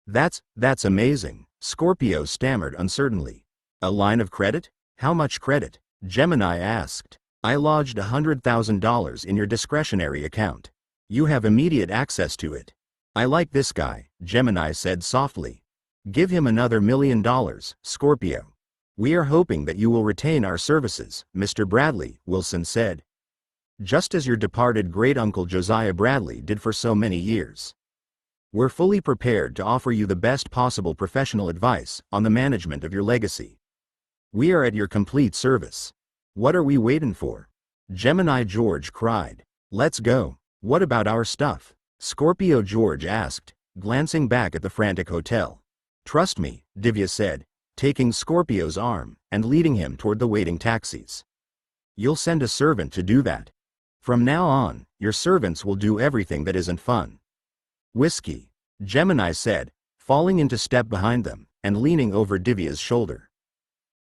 That's amazing, Scorpio stammered uncertainly. A line of credit? How much credit? Gemini asked. I lodged $100,000 in your discretionary account. You have immediate access to it. I like this guy, Gemini said softly. Give him another $1 million, Scorpio. We are hoping that you will retain our services, Mr. Bradley, Wilson said. Just as your departed great-uncle Josiah Bradley did for so many years. We're fully prepared to offer you the best possible professional advice on the management of your legacy. We are at your complete service. What are we waiting for? Gemini George cried. Let's go. What about our stuff? Scorpio George asked, glancing back at the Frantic Hotel. Trust me, Divya said, taking Scorpio's arm and leading him toward the waiting taxis. You'll send a servant to do that. From now on, your servants will do everything that isn't fun. Whiskey, Gemini said, falling into step behind them and leaning over Divya's shoulder.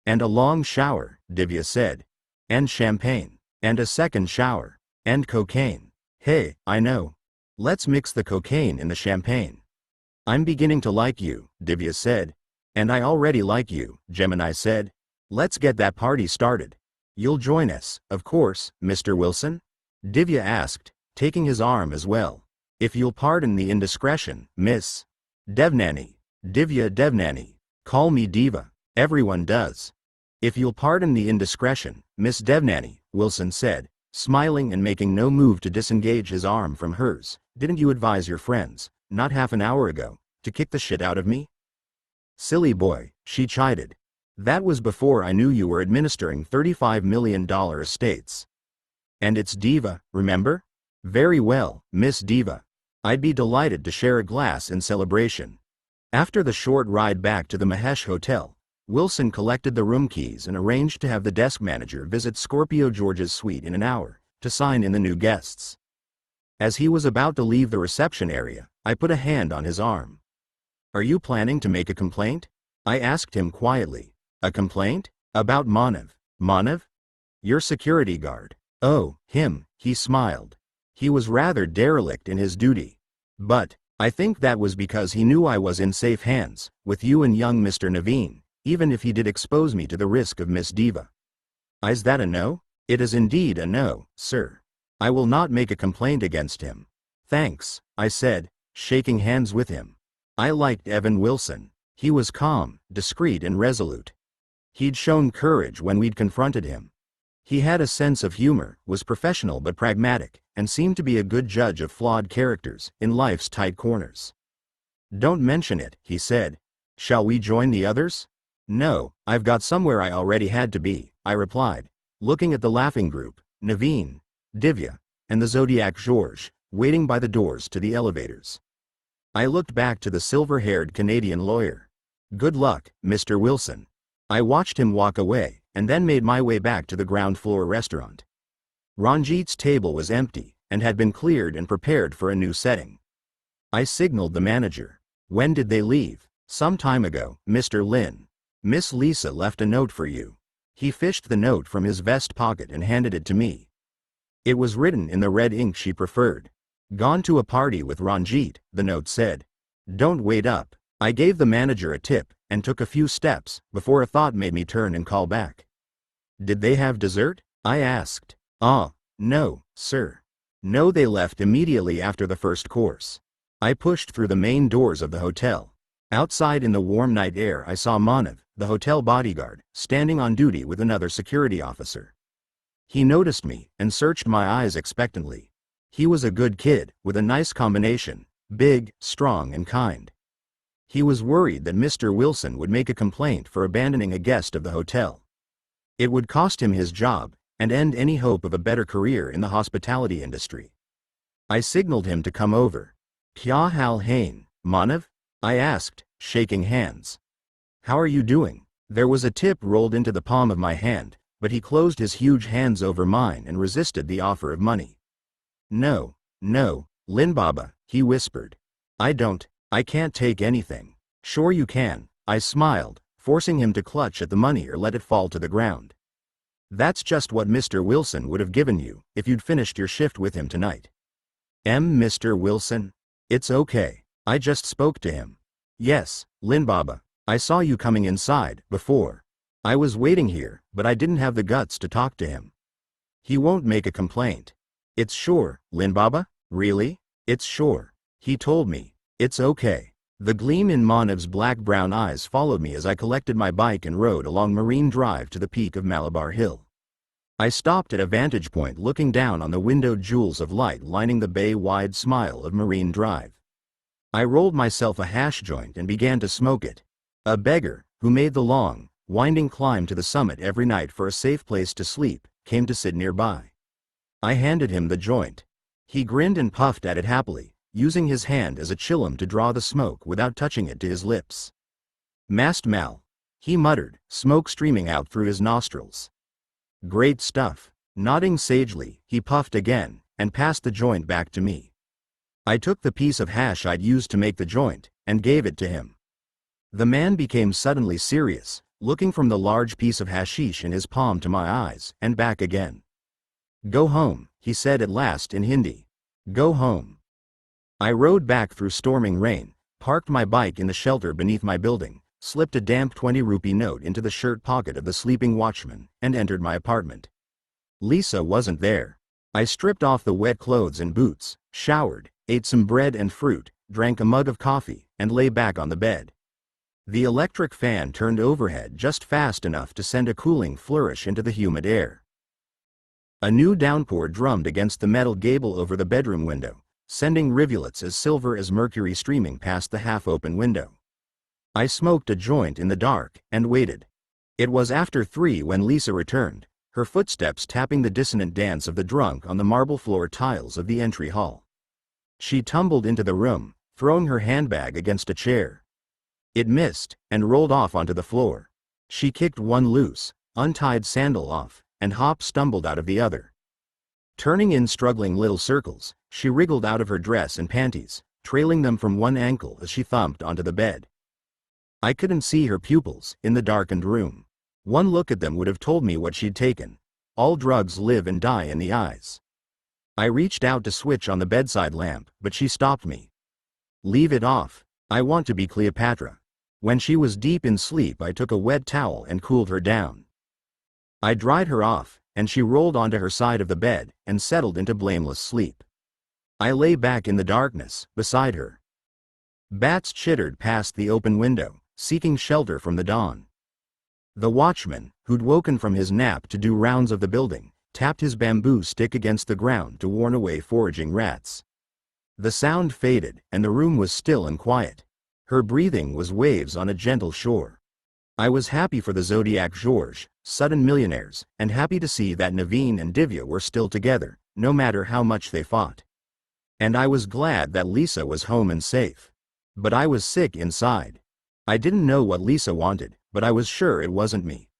And a long shower, Divya said. And champagne. And a second shower. And cocaine. Hey, I know. Let's mix the cocaine in the champagne. I'm beginning to like you, Divya said. And I already like you, Gemini said. Let's get that party started. You'll join us, of course, Mr. Wilson? Divya asked, taking his arm as well. If you'll pardon the indiscretion, Miss Devnani. Divya Devnani. Call me Diva. Everyone does. If you'll pardon the indiscretion, Miss Devnani, Wilson said, smiling and making no move to disengage his arm from hers. Didn't you advise your friends, not half an hour ago, to kick the shit out of me? Silly boy, she chided. That was before I knew you were administering $35 million estates. And it's Diva, remember? Very well, Miss Diva. I'd be delighted to share a glass in celebration. After the short ride back to the Mahesh Hotel, Wilson collected the room keys and arranged to have the desk manager visit Scorpio George's suite in an hour, to sign in the new guests. As he was about to leave the reception area, I put a hand on his arm. Are you planning to make a complaint? I asked him quietly. A complaint? About Manav. Manav? Your security guard. Oh, him, he smiled. He was rather derelict in his duty. But I think that was because he knew I was in safe hands, with you and young Mr. Naveen, even if he did expose me to the risk of Miss Diva. Is that a no? It is indeed a no, sir. I will not make a complaint against him. Thanks, I said, shaking hands with him. I liked Evan Wilson. He was calm, discreet and resolute. He'd shown courage when we'd confronted him. He had a sense of humor, was professional but pragmatic, and seemed to be a good judge of flawed characters in life's tight corners. Don't mention it, he said. Shall we join the others? No, I've got somewhere I already had to be, I replied, looking at the laughing group, Naveen, Divya, and the Zodiac George, waiting by the doors to the elevators. I looked back to the silver-haired Canadian lawyer. Good luck, Mr. Wilson. I watched him walk away, and then made my way back to the ground-floor restaurant. Ranjit's table was empty, and had been cleared and prepared for a new setting. I signaled the manager. When did they leave? Some time ago, Mr. Lin. Miss Lisa left a note for you. He fished the note from his vest pocket and handed it to me. It was written in the red ink she preferred. Gone to a party with Ranjit, the note said. Don't wait up. I gave the manager a tip, and took a few steps, before a thought made me turn and call back. Did they have dessert? I asked. No, sir. No, they left immediately after the first course. I pushed through the main doors of the hotel. Outside in the warm night air I saw Manav, the hotel bodyguard, standing on duty with another security officer. He noticed me, and searched my eyes expectantly. He was a good kid, with a nice combination, big, strong and kind. He was worried that Mr. Wilson would make a complaint for abandoning a guest of the hotel. It would cost him his job, and end any hope of a better career in the hospitality industry. I signaled him to come over. Kya hal hain, Manav? I asked, shaking hands. How are you doing? There was a tip rolled into the palm of my hand, but he closed his huge hands over mine and resisted the offer of money. No, Lin Baba, he whispered. I can't take anything. Sure you can, I smiled, forcing him to clutch at the money or let it fall to the ground. That's just what Mr. Wilson would have given you, if you'd finished your shift with him tonight. Mr. Wilson? It's okay, I just spoke to him. Yes, Lin Baba, I saw you coming inside, before. I was waiting here, but I didn't have the guts to talk to him. He won't make a complaint. It's sure, Lin Baba? Really? It's sure. He told me. It's okay. The gleam in Manav's black-brown eyes followed me as I collected my bike and rode along Marine Drive to the peak of Malabar Hill. I stopped at a vantage point looking down on the windowed jewels of light lining the bay-wide smile of Marine Drive. I rolled myself a hash joint and began to smoke it. A beggar, who made the long, winding climb to the summit every night for a safe place to sleep, came to sit nearby. I handed him the joint. He grinned and puffed at it happily, using his hand as a chillum to draw the smoke without touching it to his lips. Mast Mal, he muttered, smoke streaming out through his nostrils. Great stuff. Nodding sagely, he puffed again, and passed the joint back to me. I took the piece of hash I'd used to make the joint, and gave it to him. The man became suddenly serious, looking from the large piece of hashish in his palm to my eyes, and back again. Go home, he said at last in Hindi. Go home. I rode back through storming rain, parked my bike in the shelter beneath my building, slipped a damp 20-rupee note into the shirt pocket of the sleeping watchman, and entered my apartment. Lisa wasn't there. I stripped off the wet clothes and boots, showered, ate some bread and fruit, drank a mug of coffee, and lay back on the bed. The electric fan turned overhead just fast enough to send a cooling flourish into the humid air. A new downpour drummed against the metal gable over the bedroom window, sending rivulets as silver as mercury streaming past the half-open window. I smoked a joint in the dark, and waited. It was after 3 when Lisa returned, her footsteps tapping the dissonant dance of the drunk on the marble floor tiles of the entry hall. She tumbled into the room, throwing her handbag against a chair. It missed, and rolled off onto the floor. She kicked one loose, untied sandal off, and Hop stumbled out of the other. Turning in struggling little circles, she wriggled out of her dress and panties, trailing them from one ankle as she thumped onto the bed. I couldn't see her pupils in the darkened room. One look at them would have told me what she'd taken. All drugs live and die in the eyes. I reached out to switch on the bedside lamp, but she stopped me. Leave it off. I want to be Cleopatra. When she was deep in sleep, I took a wet towel and cooled her down. I dried her off, and she rolled onto her side of the bed and settled into blameless sleep. I lay back in the darkness, beside her. Bats chittered past the open window, seeking shelter from the dawn. The watchman, who'd woken from his nap to do rounds of the building, tapped his bamboo stick against the ground to warn away foraging rats. The sound faded, and the room was still and quiet. Her breathing was waves on a gentle shore. I was happy for the Zodiac Georges, sudden millionaires, and happy to see that Naveen and Divya were still together, no matter how much they fought. And I was glad that Lisa was home and safe. But I was sick inside. I didn't know what Lisa wanted, but I was sure it wasn't me.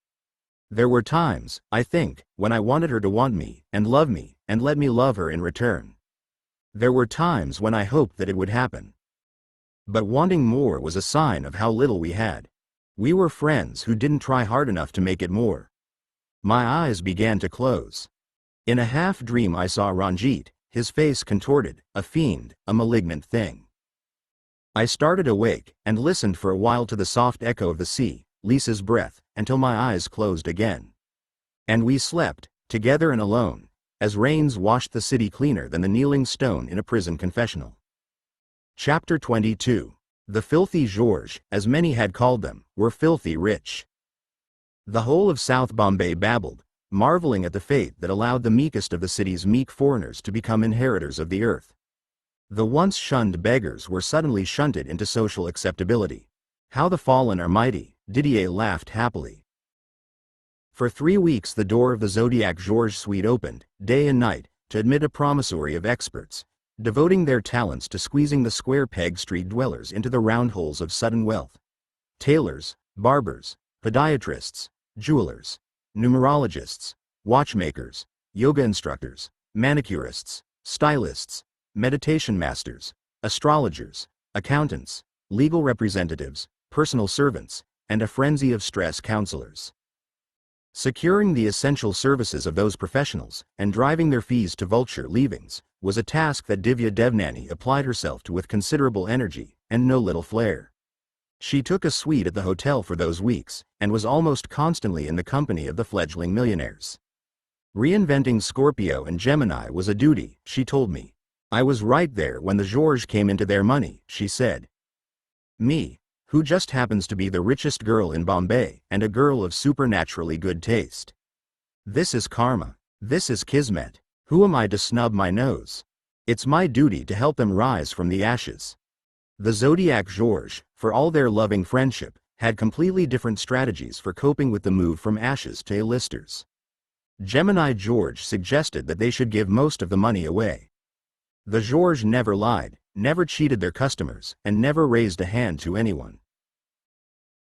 There were times, I think, when I wanted her to want me, and let me love her in return. There were times when I hoped that it would happen. But wanting more was a sign of how little we had. We were friends who didn't try hard enough to make it more. My eyes began to close. In a half-dream I saw Ranjit, his face contorted, a fiend, a malignant thing. I started awake, and listened for a while to the soft echo of the sea, Lisa's breath, until my eyes closed again. And we slept, together and alone, as rains washed the city cleaner than the kneeling stone in a prison confessional. Chapter 22. The filthy Georges, as many had called them, were filthy rich. The whole of South Bombay babbled, marveling at the fate that allowed the meekest of the city's meek foreigners to become inheritors of the earth. The once shunned beggars were suddenly shunted into social acceptability. How the fallen are mighty, Didier laughed happily. For 3 weeks the door of the Zodiac Georges suite opened, day and night, to admit a promissory of experts, devoting their talents to squeezing the square peg street dwellers into the round holes of sudden wealth. Tailors, barbers, podiatrists, jewelers, numerologists, watchmakers, yoga instructors, manicurists, stylists, meditation masters, astrologers, accountants, legal representatives, personal servants, and a frenzy of stress counselors. Securing the essential services of those professionals, and driving their fees to vulture leavings, was a task that Divya Devnani applied herself to with considerable energy, and no little flair. She took a suite at the hotel for those weeks, and was almost constantly in the company of the fledgling millionaires. Reinventing Scorpio and Gemini was a duty, she told me. I was right there when the Georges came into their money, she said. Me, who just happens to be the richest girl in Bombay, and a girl of supernaturally good taste. This is karma. This is kismet. Who am I to snub my nose? It's my duty to help them rise from the ashes. The Zodiac Georges, for all their loving friendship, had completely different strategies for coping with the move from ashes to A-listers. Gemini George suggested that they should give most of the money away. The Georges never lied, never cheated their customers, and never raised a hand to anyone.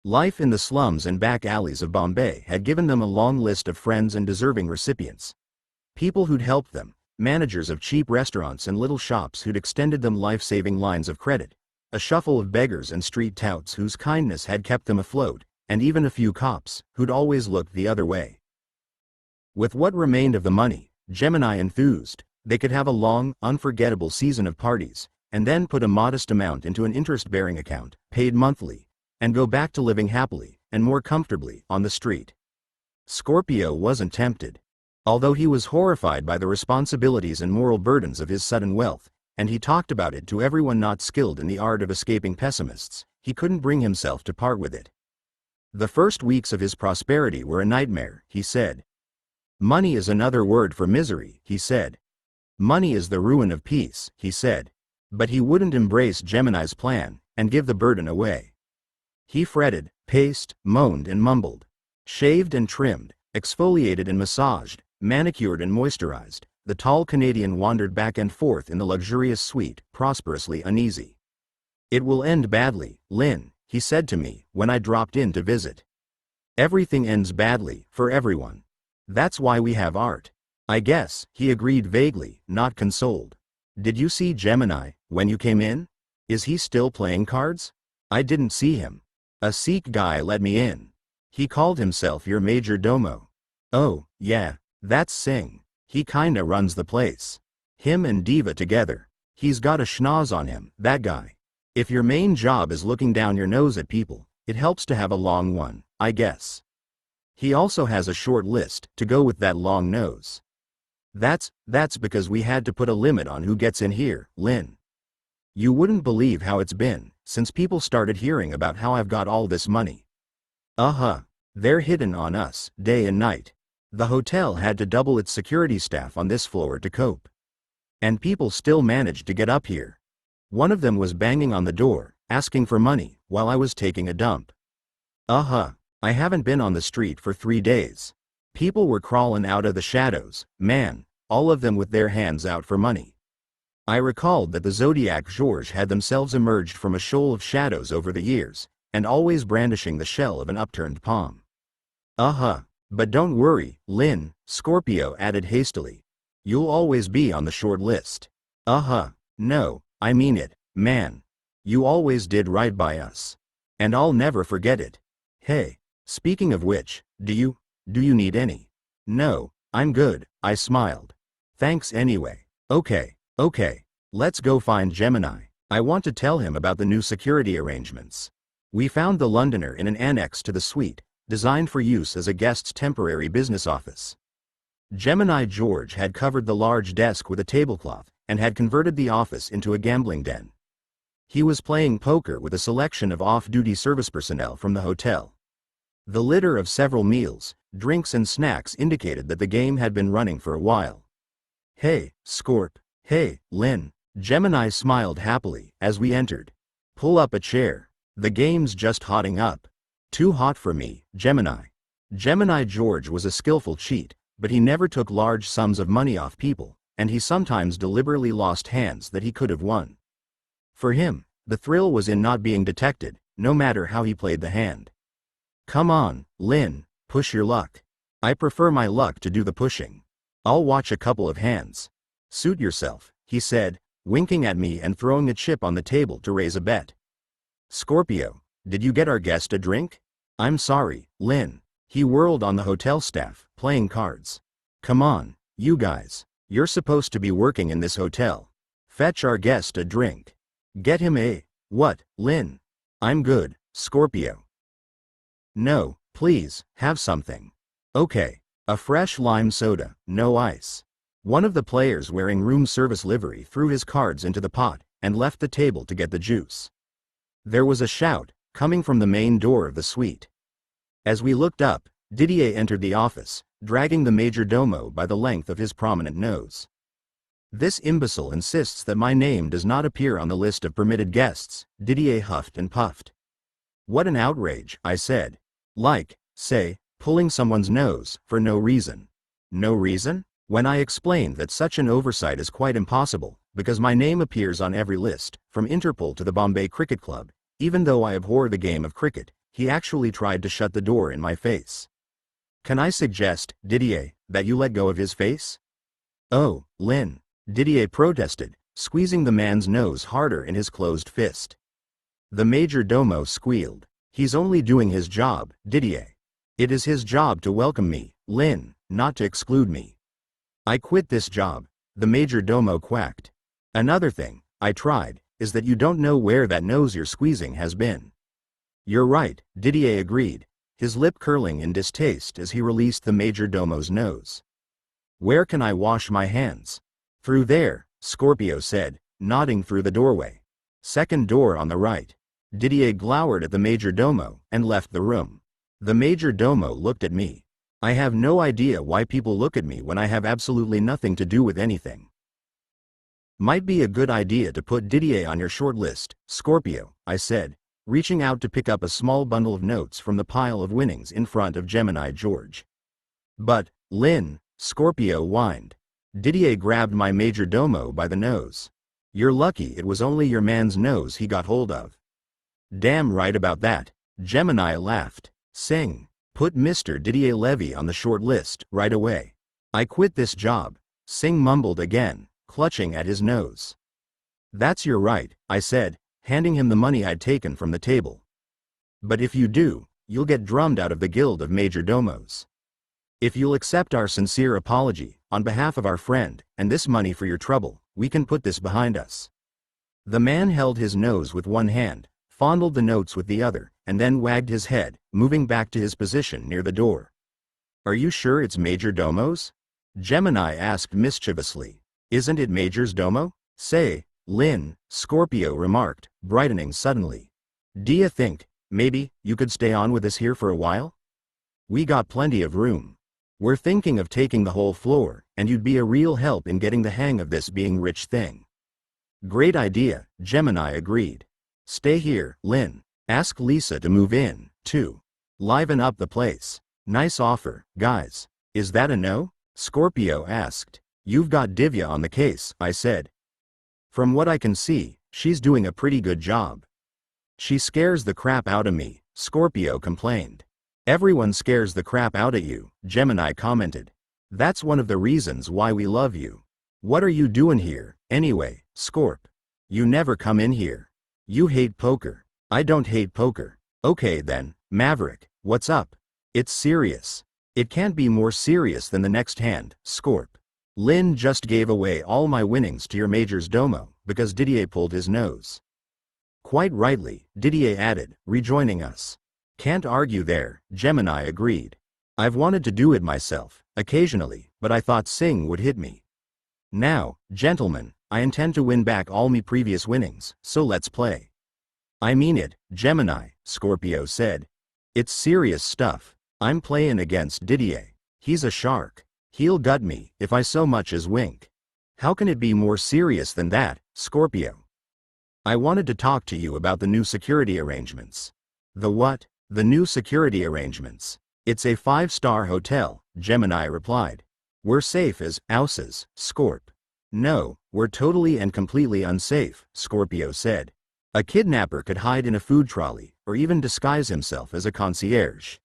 Life in the slums and back alleys of Bombay had given them a long list of friends and deserving recipients. People who'd helped them, managers of cheap restaurants and little shops who'd extended them life-saving lines of credit, a shuffle of beggars and street touts whose kindness had kept them afloat, and even a few cops, who'd always looked the other way. With what remained of the money, Gemini enthused. They could have a long, unforgettable season of parties, and then put a modest amount into an interest-bearing account, paid monthly, and go back to living happily, and more comfortably, on the street. Scorpio wasn't tempted. Although he was horrified by the responsibilities and moral burdens of his sudden wealth, and he talked about it to everyone not skilled in the art of escaping pessimists, he couldn't bring himself to part with it. The first weeks of his prosperity were a nightmare, he said. Money is another word for misery, he said. Money is the ruin of peace, he said. But he wouldn't embrace Gemini's plan, and give the burden away. He fretted, paced, moaned and mumbled. Shaved and trimmed, exfoliated and massaged, manicured and moisturized, the tall Canadian wandered back and forth in the luxurious suite, prosperously uneasy. It will end badly, Lynn, he said to me, when I dropped in to visit. Everything ends badly, for everyone. That's why we have art. I guess, he agreed vaguely, not consoled. Did you see Gemini, when you came in? Is he still playing cards? I didn't see him. A Sikh guy let me in. He called himself your major domo. Oh, yeah, that's Singh. He kinda runs the place. Him and Diva together. He's got a schnoz on him, that guy. If your main job is looking down your nose at people, it helps to have a long one, I guess. He also has a short list to go with that long nose. That's because we had to put a limit on who gets in here, Lynn. You wouldn't believe how it's been, since people started hearing about how I've got all this money. They're hitting on us, day and night. The hotel had to double its security staff on this floor to cope. And people still managed to get up here. One of them was banging on the door, asking for money, while I was taking a dump. I haven't been on the street for 3 days. People were crawling out of the shadows, man, all of them with their hands out for money. I recalled that the Zodiac George had themselves emerged from a shoal of shadows over the years, and always brandishing the shell of an upturned palm. But don't worry, Lynn, Scorpio added hastily. You'll always be on the short list. No, I mean it, man. You always did right by us. And I'll never forget it. Hey, speaking of which, do you need any? No, I'm good, I smiled. Thanks anyway. Okay, let's go find Gemini. I want to tell him about the new security arrangements. We found the Londoner in an annex to the suite, designed for use as a guest's temporary business office. Gemini George had covered the large desk with a tablecloth, and had converted the office into a gambling den. He was playing poker with a selection of off-duty service personnel from the hotel. The litter of several meals, drinks and snacks indicated that the game had been running for a while. Hey, Scorp. Hey, Lynn. Gemini smiled happily as we entered. Pull up a chair. The game's just hotting up. Too hot for me, Gemini. Gemini George was a skillful cheat, but he never took large sums of money off people, and he sometimes deliberately lost hands that he could have won. For him, the thrill was in not being detected, no matter how he played the hand. Come on, Lynn, push your luck. I prefer my luck to do the pushing. I'll watch a couple of hands. Suit yourself, he said, winking at me and throwing a chip on the table to raise a bet. Scorpio, did you get our guest a drink? I'm sorry, Lynn. He whirled on the hotel staff, playing cards. Come on, you guys. You're supposed to be working in this hotel. Fetch our guest a drink. Get him a... What, Lynn? I'm good, Scorpio. No, please, have something. Okay, a fresh lime soda, no ice. One of the players wearing room service livery threw his cards into the pot, and left the table to get the juice. There was a shout, coming from the main door of the suite. As we looked up, Didier entered the office, dragging the major domo by the length of his prominent nose. This imbecile insists that my name does not appear on the list of permitted guests, Didier huffed and puffed. What an outrage, I said. Like, say, pulling someone's nose, for no reason. No reason? When I explained that such an oversight is quite impossible, because my name appears on every list, from Interpol to the Bombay Cricket Club, even though I abhor the game of cricket, he actually tried to shut the door in my face. Can I suggest, Didier, that you let go of his face? Oh, Lynn, Didier protested, squeezing the man's nose harder in his closed fist. The major domo squealed. He's only doing his job, Didier. It is his job to welcome me, Lynn, not to exclude me. I quit this job, the major domo quacked. Another thing, I tried, is that you don't know where that nose you're squeezing has been. You're right, Didier agreed, his lip curling in distaste as he released the major domo's nose. Where can I wash my hands? Through there, Scorpio said, nodding through the doorway. Second door on the right. Didier glowered at the major domo and left the room. The major domo looked at me. I have no idea why people look at me when I have absolutely nothing to do with anything. Might be a good idea to put Didier on your short list, Scorpio, I said, reaching out to pick up a small bundle of notes from the pile of winnings in front of Gemini George. But, Lynn, Scorpio whined. Didier grabbed my major domo by the nose. You're lucky it was only your man's nose he got hold of. Damn right about that, Gemini laughed. Sing. Put Mr. Didier Levy on the short list right away. I quit this job, Singh mumbled again, clutching at his nose. That's your right, I said, handing him the money I'd taken from the table. But if you do, you'll get drummed out of the Guild of Major Domos. If you'll accept our sincere apology, on behalf of our friend, and this money for your trouble, we can put this behind us. The man held his nose with one hand, fondled the notes with the other, and then wagged his head, moving back to his position near the door. Are you sure it's Major Domo's? Gemini asked mischievously. Isn't it Major's Domo? Say, Lynn, Scorpio remarked, brightening suddenly. D'ya think, maybe, you could stay on with us here for a while? We got plenty of room. We're thinking of taking the whole floor, and you'd be a real help in getting the hang of this being rich thing. Great idea, Gemini agreed. Stay here, Lynn. Ask Lisa to move in, too. Liven up the place. Nice offer, guys. Is that a no? Scorpio asked. You've got Divya on the case, I said. From what I can see, she's doing a pretty good job. She scares the crap out of me, Scorpio complained. Everyone scares the crap out of you, Gemini commented. That's one of the reasons why we love you. What are you doing here, anyway, Scorp? You never come in here. You hate poker. I don't hate poker. Okay then, Maverick, what's up? It's serious. It can't be more serious than the next hand, Scorp. Lynn just gave away all my winnings to your Major's Domo, because Didier pulled his nose. Quite rightly, Didier added, rejoining us. Can't argue there, Gemini agreed. I've wanted to do it myself, occasionally, but I thought Singh would hit me. Now, gentlemen, I intend to win back all me previous winnings, so let's play. I mean it, Gemini, Scorpio said. It's serious stuff. I'm playing against Didier. He's a shark. He'll gut me if I so much as wink. How can it be more serious than that, Scorpio? I wanted to talk to you about the new security arrangements. The what? The new security arrangements. It's a 5-star hotel, Gemini replied. We're safe as houses, Scorp. No, we're totally and completely unsafe, Scorpio said. A kidnapper could hide in a food trolley, or even disguise himself as a concierge.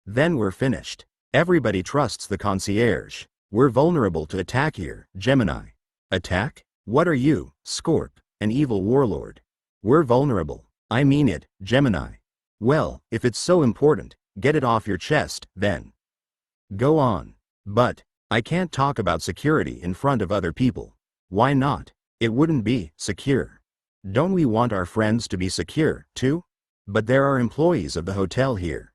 Then we're finished. Everybody trusts the concierge. We're vulnerable to attack here, Gemini. Attack? What are you, Scorp, an evil warlord? We're vulnerable. I mean it, Gemini. Well, if it's so important, get it off your chest, then. Go on. But, I can't talk about security in front of other people. Why not? It wouldn't be secure. Don't we want our friends to be secure, too? But there are employees of the hotel here.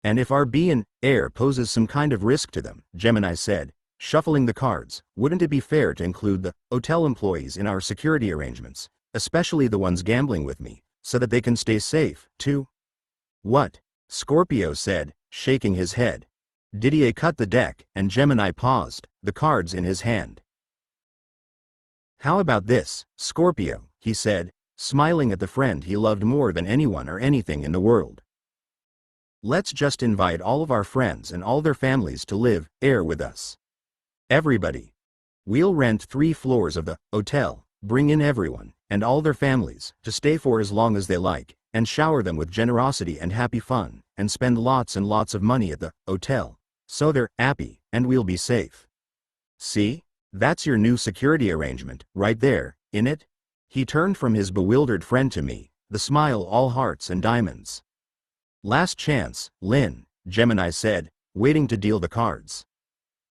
And if our being air poses some kind of risk to them, Gemini said, shuffling the cards, wouldn't it be fair to include the hotel employees in our security arrangements, especially the ones gambling with me, so that they can stay safe, too? What? Scorpio said, shaking his head. Didier cut the deck, and Gemini paused, the cards in his hand. How about this, Scorpio, he said, smiling at the friend he loved more than anyone or anything in the world. Let's just invite all of our friends and all their families to live air with us. Everybody. We'll rent 3 floors of the hotel, bring in everyone, and all their families, to stay for as long as they like, and shower them with generosity and happy fun, and spend lots and lots of money at the hotel, so they're happy, and we'll be safe. See? That's your new security arrangement, right there, in it? He turned from his bewildered friend to me, the smile all hearts and diamonds. Last chance, Lynn, Gemini said, waiting to deal the cards.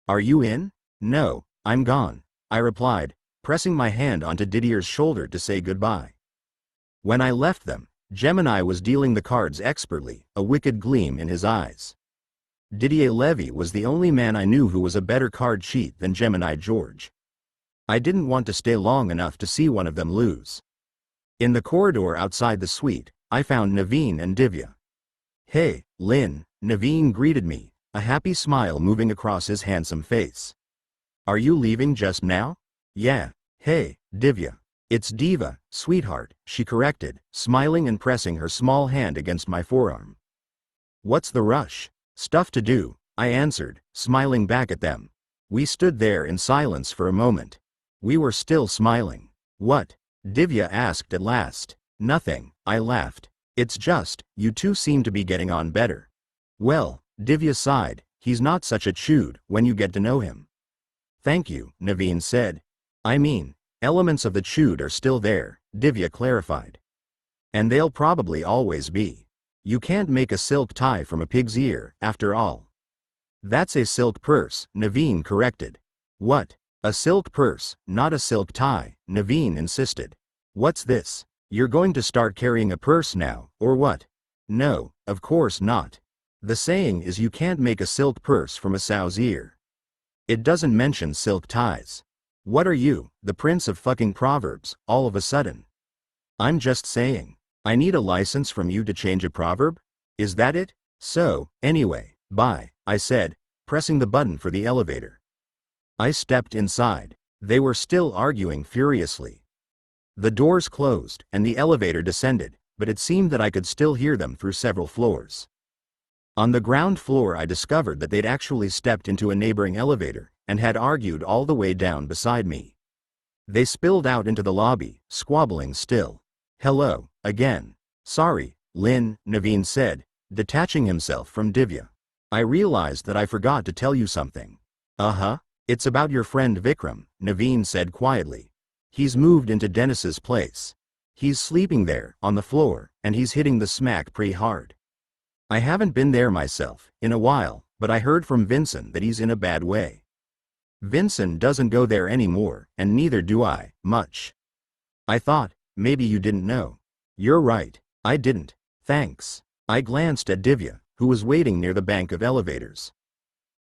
Are you in? No, I'm gone, I replied, pressing my hand onto Didier's shoulder to say goodbye. When I left them, Gemini was dealing the cards expertly, a wicked gleam in his eyes. Didier Levy was the only man I knew who was a better card cheat than Gemini George. I didn't want to stay long enough to see one of them lose. In the corridor outside the suite, I found Naveen and Divya. Hey, Lynn, Naveen greeted me, a happy smile moving across his handsome face. Are you leaving just now? Yeah. Hey, Divya. It's Diva, sweetheart, she corrected, smiling and pressing her small hand against my forearm. What's the rush? Stuff to do, I answered, smiling back at them. We stood there in silence for a moment. We were still smiling. What? Divya asked at last. Nothing, I laughed. It's just, you two seem to be getting on better. Well, Divya sighed, he's not such a chud when you get to know him. Thank you, Naveen said. I mean, elements of the chud are still there, Divya clarified. And they'll probably always be. You can't make a silk tie from a pig's ear, after all. That's a silk purse, Naveen corrected. What? A silk purse, not a silk tie, Naveen insisted. What's this? You're going to start carrying a purse now, or what? No, of course not. The saying is you can't make a silk purse from a sow's ear. It doesn't mention silk ties. What are you, the prince of fucking proverbs, all of a sudden? I'm just saying. I need a license from you to change a proverb? Is that it? So, anyway, bye, I said, pressing the button for the elevator. I stepped inside. They were still arguing furiously. The doors closed, and the elevator descended, but it seemed that I could still hear them through several floors. On the ground floor I discovered that they'd actually stepped into a neighboring elevator, and had argued all the way down beside me. They spilled out into the lobby, squabbling still. Hello, again. Sorry, Lynn, Naveen said, detaching himself from Divya. I realized that I forgot to tell you something. Uh-huh. It's about your friend Vikram, Naveen said quietly. He's moved into Dennis's place. He's sleeping there, on the floor, and he's hitting the smack pretty hard. I haven't been there myself, in a while, but I heard from Vincent that he's in a bad way. Vincent doesn't go there anymore, and neither do I, much. I thought, maybe you didn't know. You're right, I didn't, thanks. I glanced at Divya, who was waiting near the bank of elevators.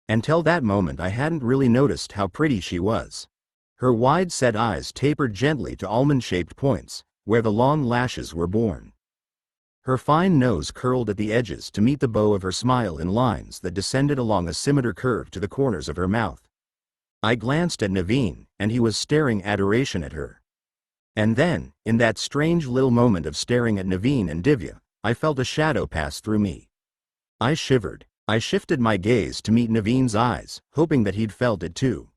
Until that moment I hadn't really noticed how pretty she was. Her wide-set eyes tapered gently to almond-shaped points, where the long lashes were born. Her fine nose curled at the edges to meet the bow of her smile in lines that descended along a similar curve to the corners of her mouth. I glanced at Naveen, and he was staring adoration at her. And then, in that strange little moment of staring at Naveen and Divya, I felt a shadow pass through me. I shivered. I shifted my gaze to meet Naveen's eyes, hoping that he'd felt it too.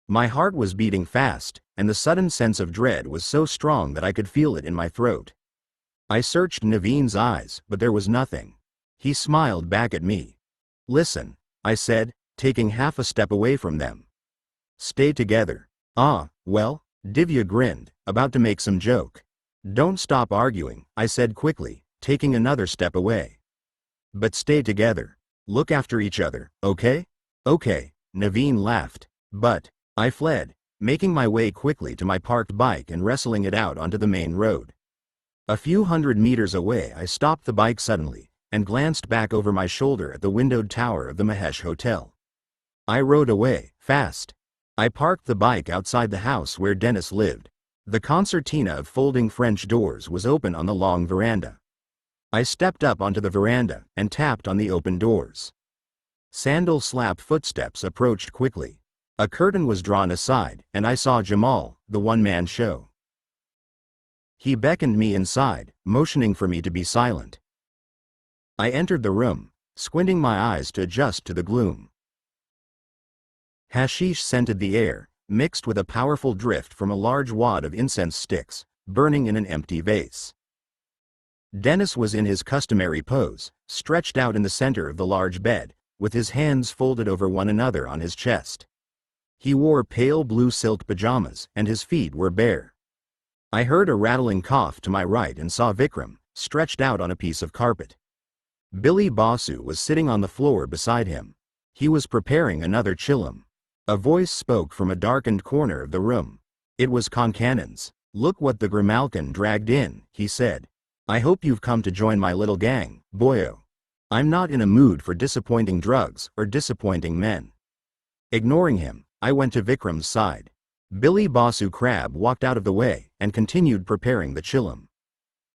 My heart was beating fast, and the sudden sense of dread was so strong that I could feel it in my throat. I searched Naveen's eyes, but there was nothing. He smiled back at me. Listen, I said, taking half a step away from them. Stay together. Ah, well, Divya grinned, about to make some joke. Don't stop arguing, I said quickly, taking another step away. But stay together. Look after each other, okay? Okay, Naveen laughed. But, I fled, making my way quickly to my parked bike and wrestling it out onto the main road. A few hundred meters away I stopped the bike suddenly, and glanced back over my shoulder at the windowed tower of the Mahesh Hotel. I rode away, fast. I parked the bike outside the house where Dennis lived. The concertina of folding French doors was open on the long veranda. I stepped up onto the veranda and tapped on the open doors. Sandal-slap footsteps approached quickly. A curtain was drawn aside, and I saw Jamal, the one-man show. He beckoned me inside, motioning for me to be silent. I entered the room, squinting my eyes to adjust to the gloom. Hashish scented the air, mixed with a powerful drift from a large wad of incense sticks, burning in an empty vase. Dennis was in his customary pose, stretched out in the center of the large bed, with his hands folded over one another on his chest. He wore pale blue silk pajamas, and his feet were bare. I heard a rattling cough to my right and saw Vikram, stretched out on a piece of carpet. Billy Basu was sitting on the floor beside him. He was preparing another chillum. A voice spoke from a darkened corner of the room. It was Konkannen's. "Look what the Grimalkin dragged in," he said. "I hope you've come to join my little gang, boyo. I'm not in a mood for disappointing drugs or disappointing men." Ignoring him, I went to Vikram's side. Billy Basu Crab walked out of the way and continued preparing the chillum.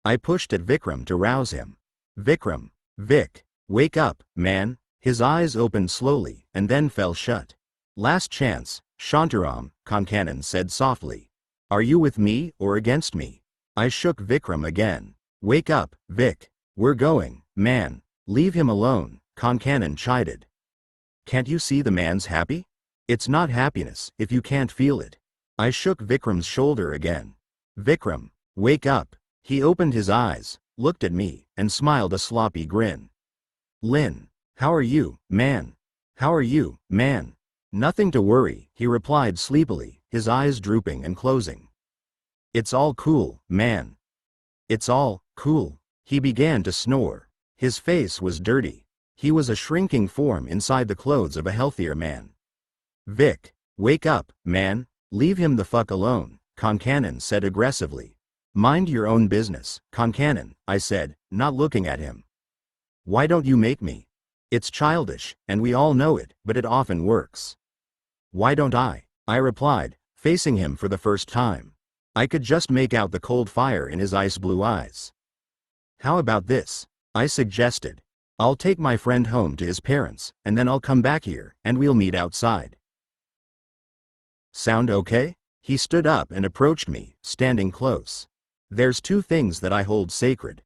I pushed at Vikram to rouse him. "Vikram, Vic, wake up, man." His eyes opened slowly and then fell shut. "Last chance, Shantaram," Konkanen said softly. "Are you with me or against me?" I shook Vikram again. "Wake up, Vic. We're going, man. Leave him alone," Konkanen chided. "Can't you see the man's happy? It's not happiness if you can't feel it." I shook Vikram's shoulder again. "Vikram, wake up." He opened his eyes, looked at me, and smiled a sloppy grin. "Lin, how are you, man? How are you, man?" "Nothing to worry," he replied sleepily, his eyes drooping and closing. "It's all cool, man. It's all cool." He began to snore. His face was dirty. He was a shrinking form inside the clothes of a healthier man. "Vic, wake up, man. Leave him the fuck alone," Konkanen said aggressively. "Mind your own business, Konkanen," I said, not looking at him. "Why don't you make me?" "It's childish, and we all know it, but it often works." "Why don't I?" I replied, facing him for the first time. I could just make out the cold fire in his ice blue eyes. "How about this?" I suggested. "I'll take my friend home to his parents, and then I'll come back here, and we'll meet outside. Sound okay?" He stood up and approached me, standing close. "There's two things that I hold sacred.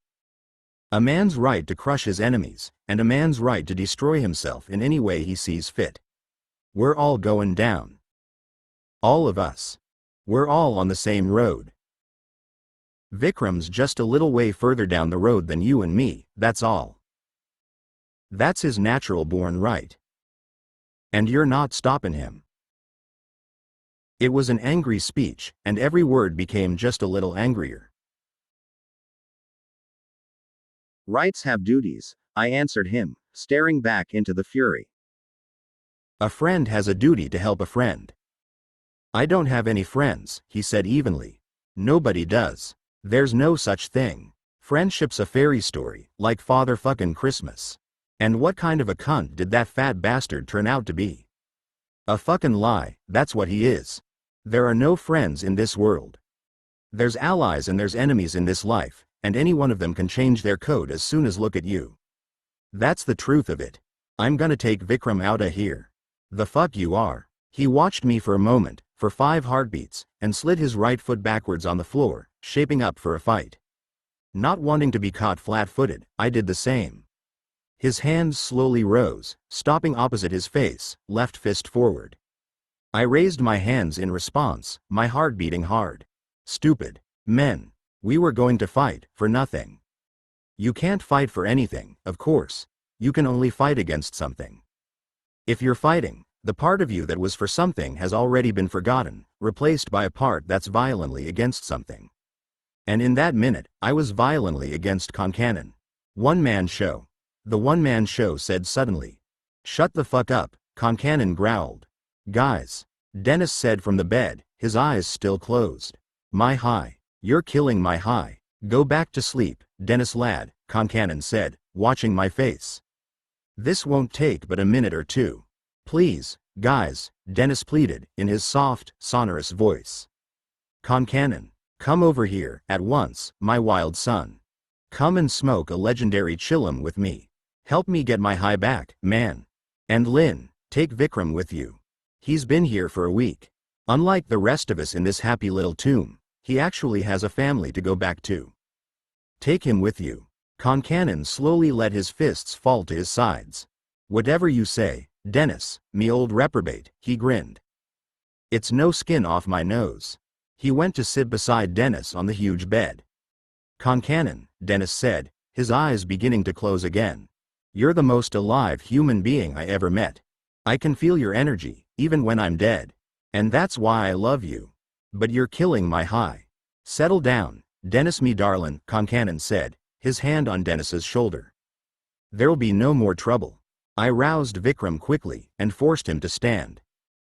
A man's right to crush his enemies, and a man's right to destroy himself in any way he sees fit. We're all going down. All of us. We're all on the same road. Vikram's just a little way further down the road than you and me, that's all. That's his natural born right. And you're not stopping him." It was an angry speech, and every word became just a little angrier. "Rights have duties," I answered him, staring back into the fury. "A friend has a duty to help a friend." "I don't have any friends," he said evenly. "Nobody does. There's no such thing. Friendship's a fairy story, like Father fucking Christmas. And what kind of a cunt did that fat bastard turn out to be? A fucking lie, that's what he is. There are no friends in this world. There's allies and there's enemies in this life, and any one of them can change their code as soon as look at you. That's the truth of it. I'm gonna take Vikram outta here." "The fuck you are." He watched me for a moment, for 5 heartbeats, and slid his right foot backwards on the floor, shaping up for a fight. Not wanting to be caught flat-footed, I did the same. His hands slowly rose, stopping opposite his face, left fist forward. I raised my hands in response, my heart beating hard. Stupid men. We were going to fight for nothing. You can't fight for anything, of course. You can only fight against something. If you're fighting, the part of you that was for something has already been forgotten, replaced by a part that's violently against something. And in that minute, I was violently against Konkanen. "One-man show." The one-man show said suddenly. "Shut the fuck up," Konkanen growled. "Guys," Dennis said from the bed, his eyes still closed. "My high. You're killing my high. Go back to sleep, Dennis lad," Konkanen said, watching my face. "This won't take but a minute or two. Please, guys," Dennis pleaded, in his soft, sonorous voice. "Konkanen, come over here, at once, my wild son. Come and smoke a legendary chillum with me. Help me get my high back, man. And Lin, take Vikram with you. He's been here for a week. Unlike the rest of us in this happy little tomb, he actually has a family to go back to. Take him with you." Konkanen slowly let his fists fall to his sides. "Whatever you say, Dennis, me old reprobate," he grinned. "It's no skin off my nose." He went to sit beside Dennis on the huge bed. "Konkanen," Dennis said, his eyes beginning to close again. "You're the most alive human being I ever met. I can feel your energy, even when I'm dead. And that's why I love you. But you're killing my high. Settle down, Dennis me darlin'," Konkanen said, his hand on Dennis's shoulder. "There'll be no more trouble." I roused Vikram quickly and forced him to stand.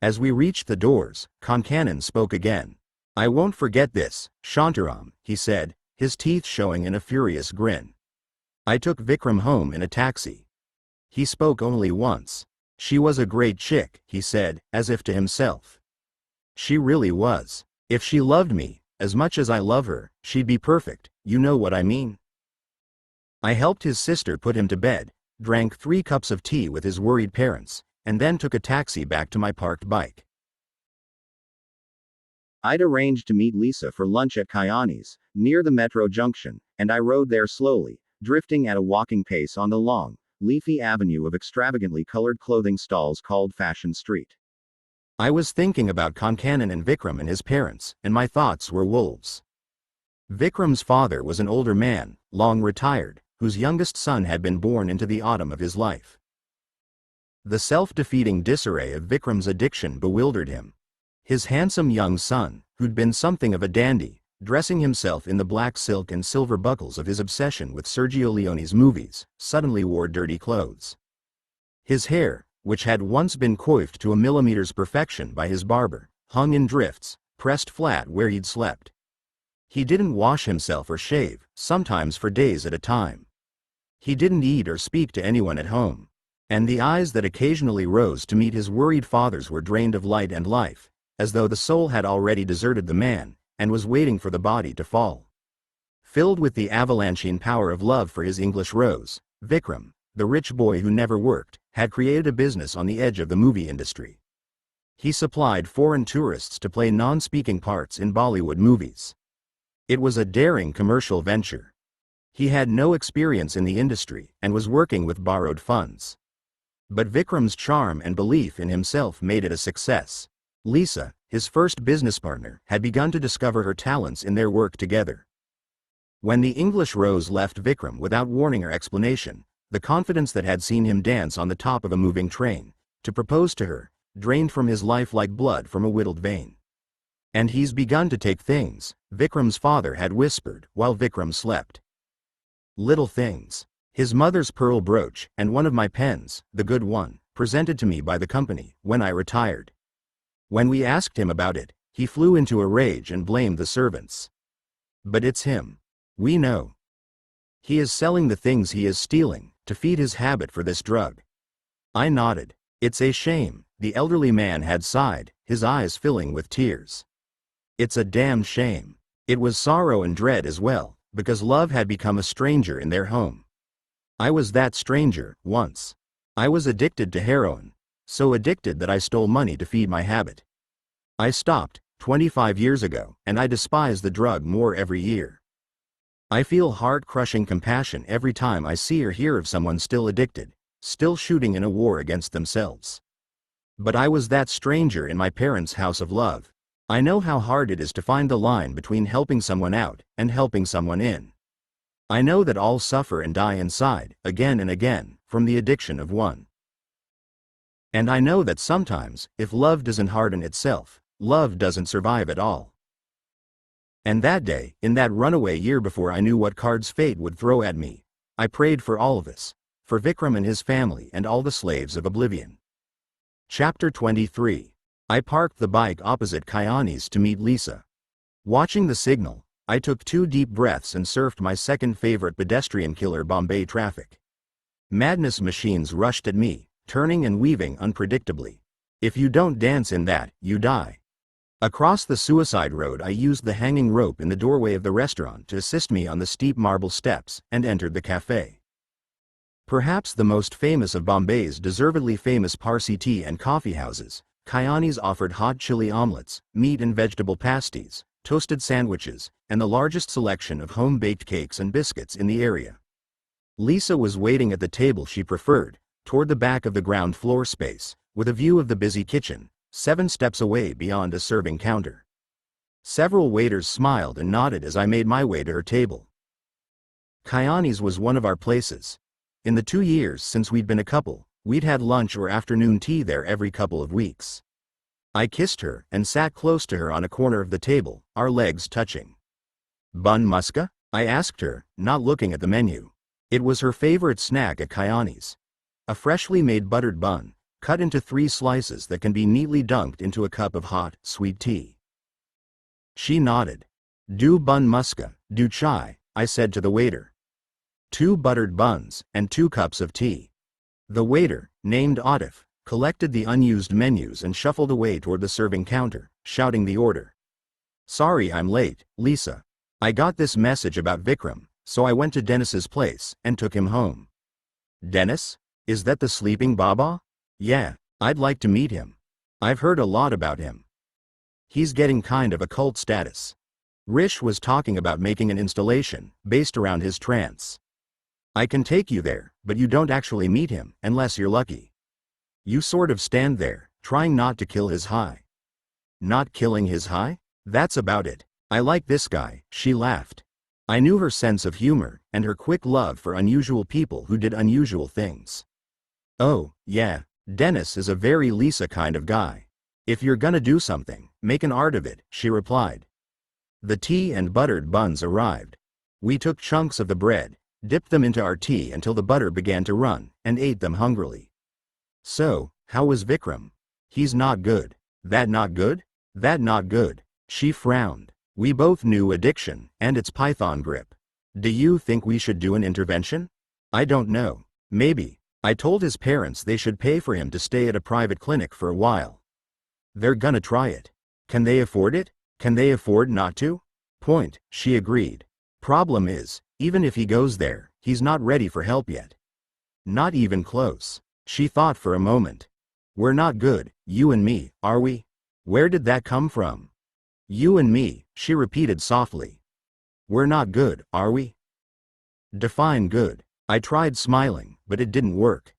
As we reached the doors, Concannon spoke again. "I won't forget this, Shantaram," he said, his teeth showing in a furious grin. "I took Vikram home in a taxi." He spoke only once. "She was a great chick," he said, as if to himself. "She really was. If she loved me, as much as I love her, she'd be perfect, you know what I mean?" I helped his sister put him to bed, drank 3 cups of tea with his worried parents, and then took a taxi back to my parked bike. I'd arranged to meet Lisa for lunch at Kayani's, near the metro junction, and I rode there slowly, drifting at a walking pace on the long, leafy avenue of extravagantly colored clothing stalls called Fashion Street. I was thinking about Concannon and Vikram and his parents, and my thoughts were wolves. Vikram's father was an older man, long retired, whose youngest son had been born into the autumn of his life. The self-defeating disarray of Vikram's addiction bewildered him. His handsome young son, who'd been something of a dandy, dressing himself in the black silk and silver buckles of his obsession with Sergio Leone's movies, suddenly wore dirty clothes. His hair, which had once been coiffed to a millimeter's perfection by his barber, hung in drifts, pressed flat where he'd slept. He didn't wash himself or shave, sometimes for days at a time. He didn't eat or speak to anyone at home. And the eyes that occasionally rose to meet his worried father's were drained of light and life, as though the soul had already deserted the man, and was waiting for the body to fall. Filled with the avalanchine power of love for his English rose, Vikram, the rich boy who never worked, had created a business on the edge of the movie industry. He supplied foreign tourists to play non-speaking parts in Bollywood movies. It was a daring commercial venture. He had no experience in the industry and was working with borrowed funds. But Vikram's charm and belief in himself made it a success. Lisa, his first business partner, had begun to discover her talents in their work together. When the English rose left Vikram without warning or explanation, the confidence that had seen him dance on the top of a moving train, to propose to her, drained from his life like blood from a whittled vein. "And he's begun to take things," Vikram's father had whispered while Vikram slept. "Little things. His mother's pearl brooch, and one of my pens, the good one, presented to me by the company, when I retired." When we asked him about it, he flew into a rage and blamed the servants. "But it's him. We know. He is selling the things he is stealing, to feed his habit for this drug." I nodded. "It's a shame," the elderly man had sighed, his eyes filling with tears. "It's a damn shame." It was sorrow and dread as well, because love had become a stranger in their home. I was that stranger, once. I was addicted to heroin. So addicted that I stole money to feed my habit. I stopped, 25 years ago, and I despise the drug more every year. I feel heart-crushing compassion every time I see or hear of someone still addicted, still shooting in a war against themselves. But I was that stranger in my parents' house of love. I know how hard it is to find the line between helping someone out and helping someone in. I know that all suffer and die inside, again and again, from the addiction of one. And I know that sometimes, if love doesn't harden itself, love doesn't survive at all. And that day, in that runaway year before I knew what cards fate would throw at me, I prayed for all of us, for Vikram and his family and all the slaves of oblivion. Chapter 23. I parked the bike opposite Kayani's to meet Lisa. Watching the signal, I took 2 deep breaths and surfed my second favorite pedestrian killer, Bombay traffic. Madness machines rushed at me, turning and weaving unpredictably. If you don't dance in that, you die. Across the suicide road, I used the hanging rope in the doorway of the restaurant to assist me on the steep marble steps and entered the cafe. Perhaps the most famous of Bombay's deservedly famous Parsi tea and coffee houses, Kayani's offered hot chili omelets, meat and vegetable pasties, toasted sandwiches, and the largest selection of home-baked cakes and biscuits in the area. Lisa was waiting at the table she preferred, toward the back of the ground floor space, with a view of the busy kitchen, 7 steps away beyond a serving counter. Several waiters smiled and nodded as I made my way to her table. Kayani's was one of our places. In the 2 years since we'd been a couple, we'd had lunch or afternoon tea there every couple of weeks. I kissed her and sat close to her on a corner of the table, our legs touching. "Bun muska?" I asked her, not looking at the menu. It was her favorite snack at Kayani's. A freshly made buttered bun, cut into 3 slices that can be neatly dunked into a cup of hot, sweet tea. She nodded. "Do bun muska, do chai," I said to the waiter. 2 buttered buns, and 2 cups of tea. The waiter, named Atif, collected the unused menus and shuffled away toward the serving counter, shouting the order. "Sorry I'm late, Lisa. I got this message about Vikram, so I went to Dennis's place and took him home." "Dennis? Is that the sleeping Baba?" "Yeah, I'd like to meet him. I've heard a lot about him. He's getting kind of a cult status. Rish was talking about making an installation based around his trance. I can take you there, but you don't actually meet him unless you're lucky. You sort of stand there, trying not to kill his high." "Not killing his high? That's about it. I like this guy," she laughed. I knew her sense of humor and her quick love for unusual people who did unusual things. "Oh, yeah, Dennis is a very Lisa kind of guy. If you're gonna do something, make an art of it," she replied. The tea and buttered buns arrived. We took chunks of the bread, dipped them into our tea until the butter began to run, and ate them hungrily. "So, how was Vikram?" "He's not good." "That not good?" "That not good." She frowned. We both knew addiction and its python grip. "Do you think we should do an intervention?" "I don't know. Maybe." I told his parents they should pay for him to stay at a private clinic for a while. "They're gonna try it. Can they afford it? Can they afford not to?" "Point," she agreed. "Problem is, even if he goes there, he's not ready for help yet." "Not even close." She thought for a moment. "We're not good, you and me, are we?" "Where did that come from?" "You and me," she repeated softly. "We're not good, are we?" "Define good." I tried smiling, but it didn't work.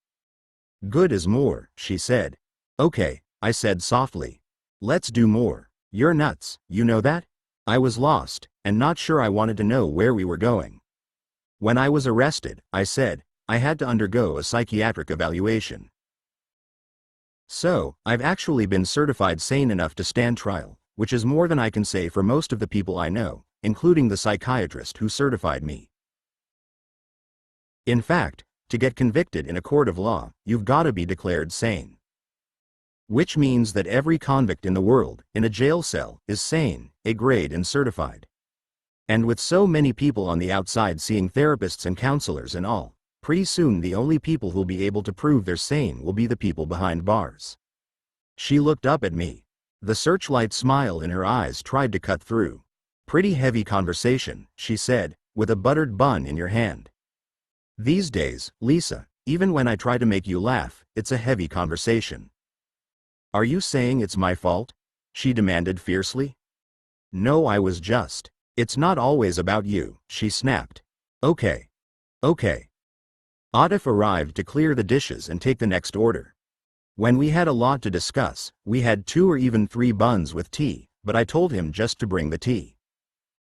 "Good is more," she said. "Okay," I said softly. "Let's do more. You're nuts, you know that?" I was lost, and not sure I wanted to know where we were going. "When I was arrested," I said, "I had to undergo a psychiatric evaluation. So, I've actually been certified sane enough to stand trial, which is more than I can say for most of the people I know, including the psychiatrist who certified me. In fact, to get convicted in a court of law, you've gotta be declared sane. Which means that every convict in the world, in a jail cell, is sane, A-grade and certified. And with so many people on the outside seeing therapists and counselors and all, pretty soon the only people who'll be able to prove they're sane will be the people behind bars." She looked up at me. The searchlight smile in her eyes tried to cut through. "Pretty heavy conversation," she said, "with a buttered bun in your hand. These days, Lisa, even when I try to make you laugh, it's a heavy conversation." "Are you saying it's my fault?" she demanded fiercely. "No, I was just. It's not always about you," she snapped. "Okay. Okay." Atif arrived to clear the dishes and take the next order. When we had a lot to discuss, we had 2 or even 3 buns with tea, but I told him just to bring the tea.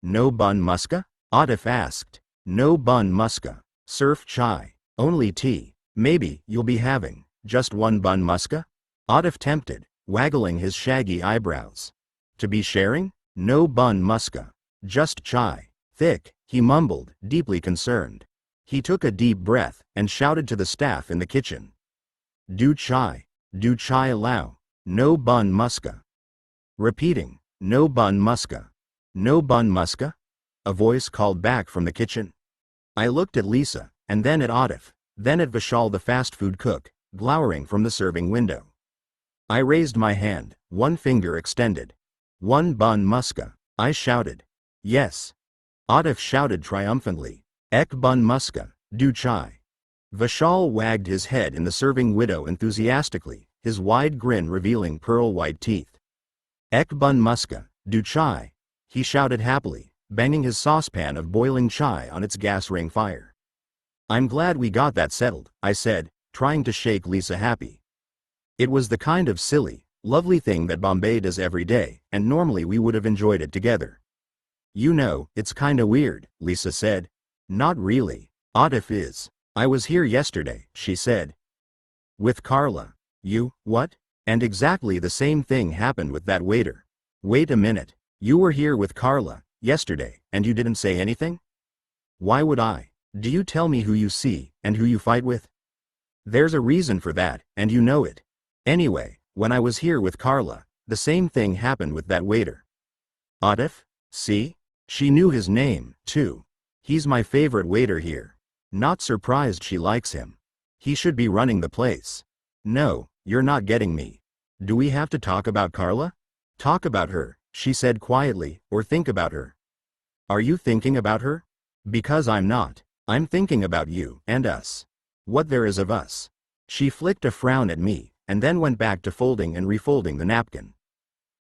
"No bun muska?" Atif asked. "No bun muska. Surf chai. Only tea. Maybe you'll be having just 1 bun muska?" Atif tempted, waggling his shaggy eyebrows. "To be sharing? No bun muska. Just chai. Thick," he mumbled, deeply concerned. He took a deep breath and shouted to the staff in the kitchen. Do chai allow. No bun muska." Repeating, "No bun muska. No bun muska?" a voice called back from the kitchen. I looked at Lisa, and then at Atif, then at Vishal the fast food cook, glowering from the serving window. I raised my hand, 1 finger extended. 1 bun muska, I shouted. "Yes." Atif shouted triumphantly. "Ek bun muska, do chai." Vishal wagged his head in the serving window enthusiastically, his wide grin revealing pearl-white teeth. "Ek bun muska, do chai," he shouted happily, banging his saucepan of boiling chai on its gas ring fire. "I'm glad we got that settled," I said, trying to shake Lisa happy. It was the kind of silly, lovely thing that Bombay does every day, and normally we would have enjoyed it together. "You know, it's kinda weird," Lisa said. "Not really. Atif is. I was here yesterday," she said. "With Carla." "You, what?" "And exactly the same thing happened with that waiter." "Wait a minute. You were here with Carla yesterday, and you didn't say anything?" "Why would I? Do you tell me who you see, and who you fight with?" "There's a reason for that, and you know it." Anyway, when I was here with Carla, the same thing happened with that waiter. Atif? See? She knew his name, too. He's my favorite waiter here. Not surprised she likes him. He should be running the place. No, you're not getting me. Do we have to talk about Carla? Talk about her, she said quietly, or think about her. Are you thinking about her? Because I'm not. I'm thinking about you and us. What there is of us. She flicked a frown at me, and then went back to folding and refolding the napkin.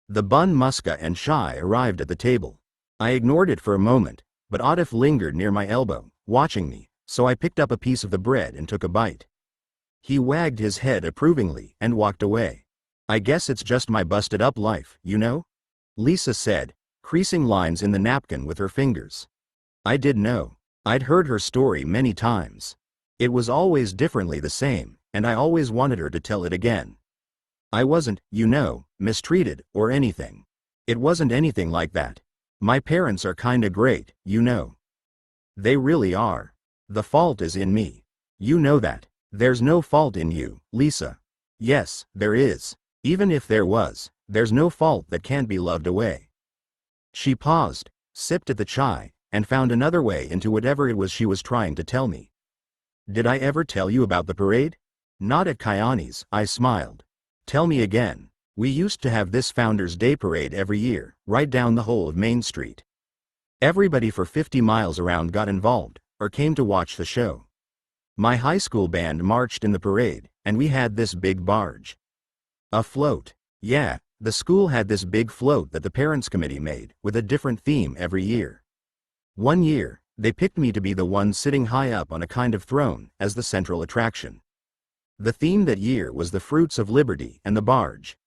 The bun Muska and Shai arrived at the table. I ignored it for a moment, but Atif lingered near my elbow, watching me, so I picked up a piece of the bread and took a bite. He wagged his head approvingly and walked away. I guess it's just my busted up life, you know? Lisa said, creasing lines in the napkin with her fingers. I did know. I'd heard her story many times. It was always differently the same, and I always wanted her to tell it again. I wasn't, you know, mistreated or anything. It wasn't anything like that. My parents are kinda great, you know. They really are. The fault is in me. You know that. There's no fault in you, Lisa. Yes, there is. Even if there was, there's no fault that can't be loved away. She paused, sipped at the chai, and found another way into whatever it was she was trying to tell me. Did I ever tell you about the parade? Not at Kayani's, I smiled. Tell me again. We used to have this Founders Day parade every year, right down the whole of Main Street. Everybody for 50 miles around got involved, or came to watch the show. My high school band marched in the parade, and we had this big barge. A float. Yeah, the school had this big float that the parents' committee made, with a different theme every year. One year, they picked me to be the one sitting high up on a kind of throne, as the central attraction. The theme that year was the fruits of liberty and the barge.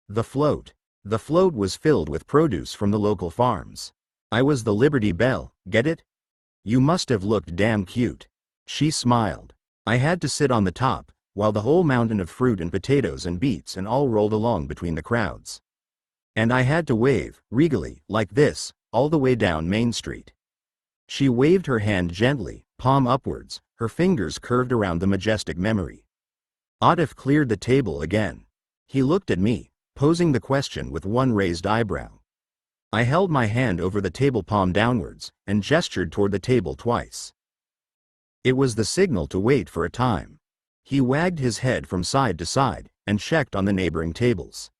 The float. The float was filled with produce from the local farms. I was the Liberty Belle, get it? You must have looked damn cute. She smiled. I had to sit on the top, while the whole mountain of fruit and potatoes and beets and all rolled along between the crowds. And I had to wave, regally, like this, all the way down Main Street. She waved her hand gently, palm upwards, her fingers curved around the majestic memory. Atif cleared the table again. He looked at me, posing the question with one raised eyebrow. I held my hand over the table, palm downwards, and gestured toward the table twice. It was the signal to wait for a time. He wagged his head from side to side, and checked on the neighboring tables.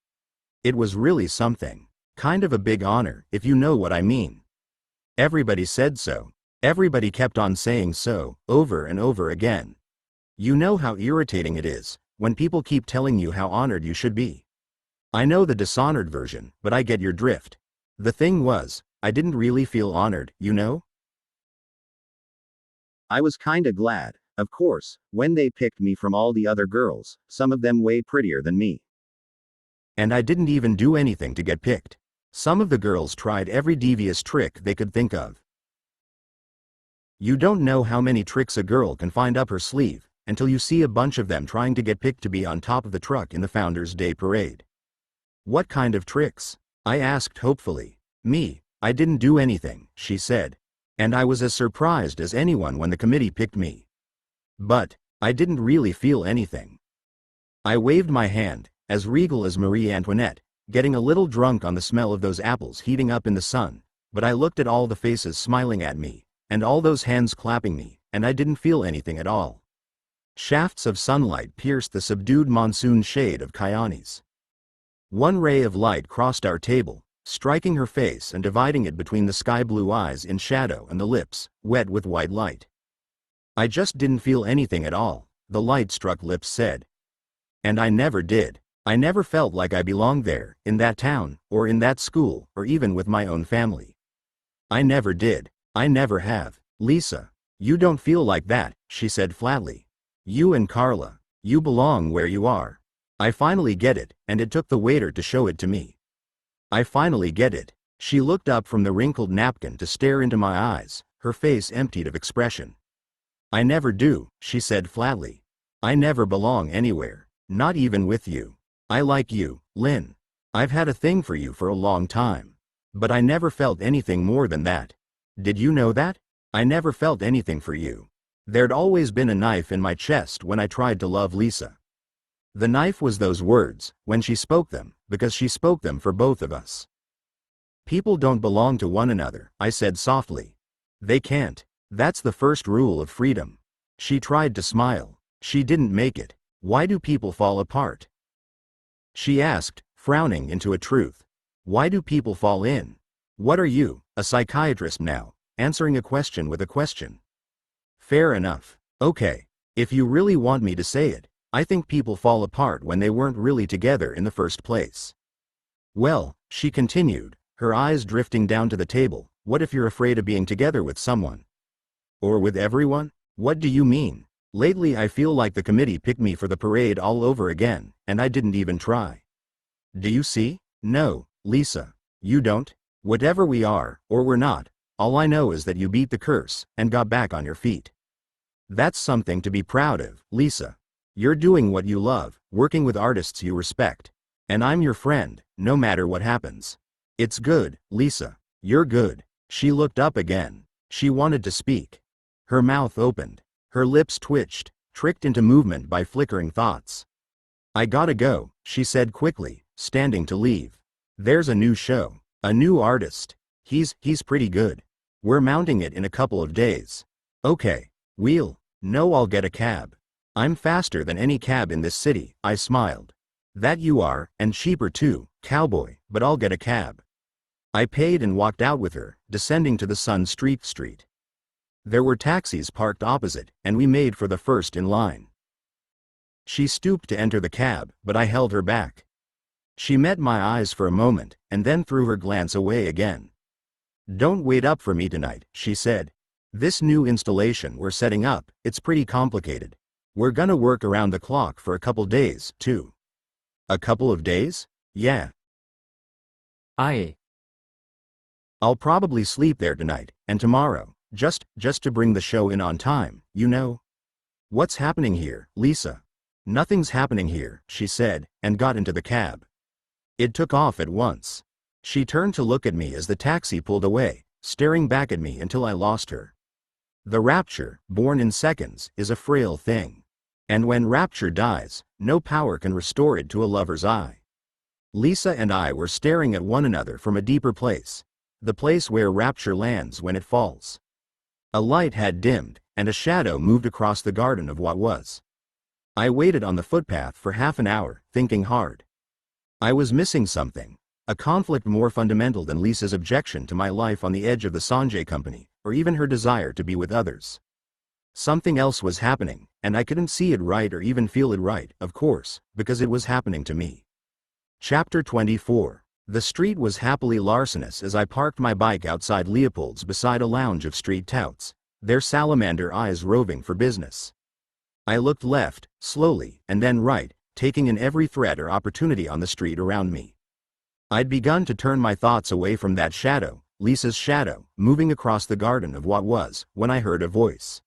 It was really something. Kind of a big honor, if you know what I mean. Everybody said so. Everybody kept on saying so, over and over again. You know how irritating it is, when people keep telling you how honored you should be. I know the dishonored version, but I get your drift. The thing was, I didn't really feel honored, you know? I was kinda glad, of course, when they picked me from all the other girls, some of them way prettier than me. And I didn't even do anything to get picked. Some of the girls tried every devious trick they could think of. You don't know how many tricks a girl can find up her sleeve, until you see a bunch of them trying to get picked to be on top of the truck in the Founders Day parade. What kind of tricks? I asked hopefully. Me, I didn't do anything, she said. And I was as surprised as anyone when the committee picked me. But, I didn't really feel anything. I waved my hand, as regal as Marie Antoinette, getting a little drunk on the smell of those apples heating up in the sun, but I looked at all the faces smiling at me, and all those hands clapping me, and I didn't feel anything at all. Shafts of sunlight pierced the subdued monsoon shade of Kayani's. One ray of light crossed our table, striking her face and dividing it between the sky-blue eyes in shadow and the lips, wet with white light. I just didn't feel anything at all, the light-struck lips said. And I never did. I never felt like I belonged there, in that town, or in that school, or even with my own family. I never did. I never have. Lisa, you don't feel like that, she said flatly. You and Carla, you belong where you are. I finally get it, and it took the waiter to show it to me. I finally get it. She looked up from the wrinkled napkin to stare into my eyes, her face emptied of expression. I never do, she said flatly. I never belong anywhere, not even with you. I like you, Lynn. I've had a thing for you for a long time. But I never felt anything more than that. Did you know that? I never felt anything for you. There'd always been a knife in my chest when I tried to love Lisa. The knife was those words, when she spoke them, because she spoke them for both of us. People don't belong to one another, I said softly. They can't. That's the first rule of freedom. She tried to smile. She didn't make it. Why do people fall apart? She asked, frowning into a truth. Why do people fall in? What are you, a psychiatrist now, answering a question with a question? Fair enough. Okay. If you really want me to say it, I think people fall apart when they weren't really together in the first place. Well, she continued, her eyes drifting down to the table, what if you're afraid of being together with someone? Or with everyone? What do you mean? Lately I feel like the committee picked me for the parade all over again, and I didn't even try. Do you see? No, Lisa. You don't? Whatever we are, or we're not, all I know is that you beat the curse, and got back on your feet. That's something to be proud of, Lisa. You're doing what you love, working with artists you respect. And I'm your friend, no matter what happens. It's good, Lisa. You're good. She looked up again. She wanted to speak. Her mouth opened. Her lips twitched, tricked into movement by flickering thoughts. I gotta go, she said quickly, standing to leave. There's a new show. A new artist. He's pretty good. We're mounting it in a couple of days. Okay. No, I'll get a cab. I'm faster than any cab in this city, I smiled. That you are, and cheaper too, cowboy, but I'll get a cab. I paid and walked out with her, descending to the Sun Street. There were taxis parked opposite, and we made for the first in line. She stooped to enter the cab, but I held her back. She met my eyes for a moment, and then threw her glance away again. Don't wait up for me tonight, she said. This new installation we're setting up, it's pretty complicated. We're gonna work around the clock for a couple days, too. A couple of days? Yeah. I'll probably sleep there tonight, and tomorrow, just to bring the show in on time, you know? What's happening here, Lisa? Nothing's happening here, she said, and got into the cab. It took off at once. She turned to look at me as the taxi pulled away, staring back at me until I lost her. The rapture, born in seconds, is a frail thing. And when rapture dies, no power can restore it to a lover's eye. Lisa and I were staring at one another from a deeper place, the place where rapture lands when it falls. A light had dimmed, and a shadow moved across the garden of what was. I waited on the footpath for half an hour, thinking hard. I was missing something, a conflict more fundamental than Lisa's objection to my life on the edge of the Sanjay Company, or even her desire to be with others. Something else was happening, and I couldn't see it right or even feel it right, of course, because it was happening to me. Chapter 24. The street was happily larcenous as I parked my bike outside Leopold's beside a lounge of street touts, their salamander eyes roving for business. I looked left, slowly, and then right, taking in every threat or opportunity on the street around me. I'd begun to turn my thoughts away from that shadow, Lisa's shadow, moving across the garden of what was, when I heard a voice.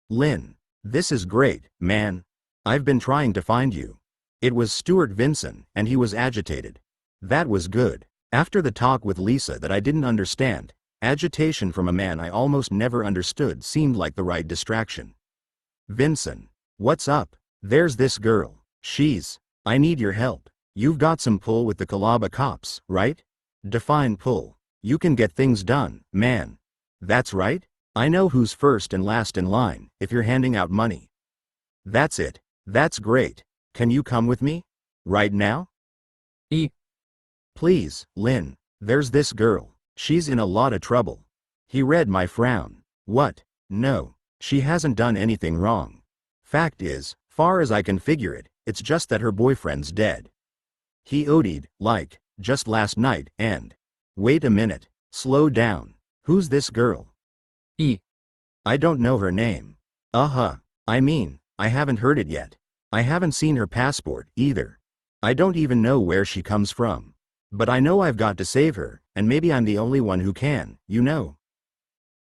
Lynn. This is great, man. I've been trying to find you. It was Stuart Vinson, and he was agitated. That was good. After the talk with Lisa that I didn't understand, agitation from a man I almost never understood seemed like the right distraction. Vinson. What's up? There's this girl. I need your help. You've got some pull with the Colaba cops, right? Define pull. You can get things done, man. That's right. I know who's first and last in line, if you're handing out money. That's it. That's great. Can you come with me? Right now? Please, Lynn. There's this girl. She's in a lot of trouble. He read my frown. What? No. She hasn't done anything wrong. Fact is, far as I can figure it, it's just that her boyfriend's dead. He OD'd, just last night, and... Wait a minute. Slow down. Who's this girl? I don't know her name. I mean, I haven't heard it yet. I haven't seen her passport, either. I don't even know where she comes from. But I know I've got to save her, and maybe I'm the only one who can, you know.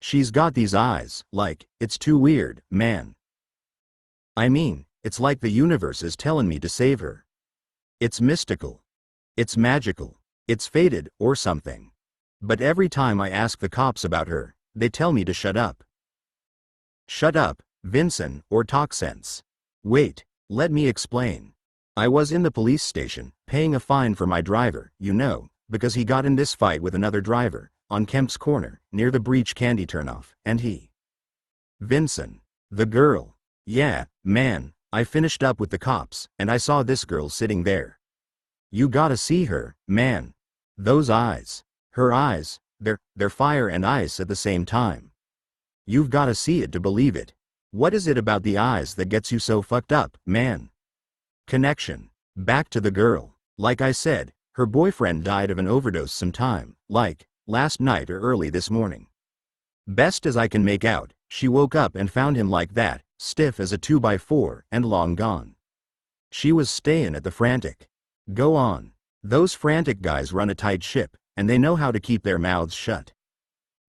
She's got these eyes, it's too weird, man. I mean, it's like the universe is telling me to save her. It's mystical. It's magical. It's fated, or something. But every time I ask the cops about her, they tell me to shut up. Shut up, Vinson, or talk sense. Wait, let me explain. I was in the police station, paying a fine for my driver, you know, because he got in this fight with another driver, on Kemp's Corner, near the Breach Candy turnoff, and he. Vincent. The girl. Yeah, man, I finished up with the cops, and I saw this girl sitting there. You gotta see her, man. Those eyes. Her eyes, they're fire and ice at the same time. You've gotta see it to believe it. What is it about the eyes that gets you so fucked up, man? Connection. Back to the girl. Like I said, her boyfriend died of an overdose sometime, like, last night or early this morning. Best as I can make out, she woke up and found him like that, stiff as a 2x4 and long gone. She was stayin' at the Frantic. Go on. Those Frantic guys run a tight ship, and they know how to keep their mouths shut.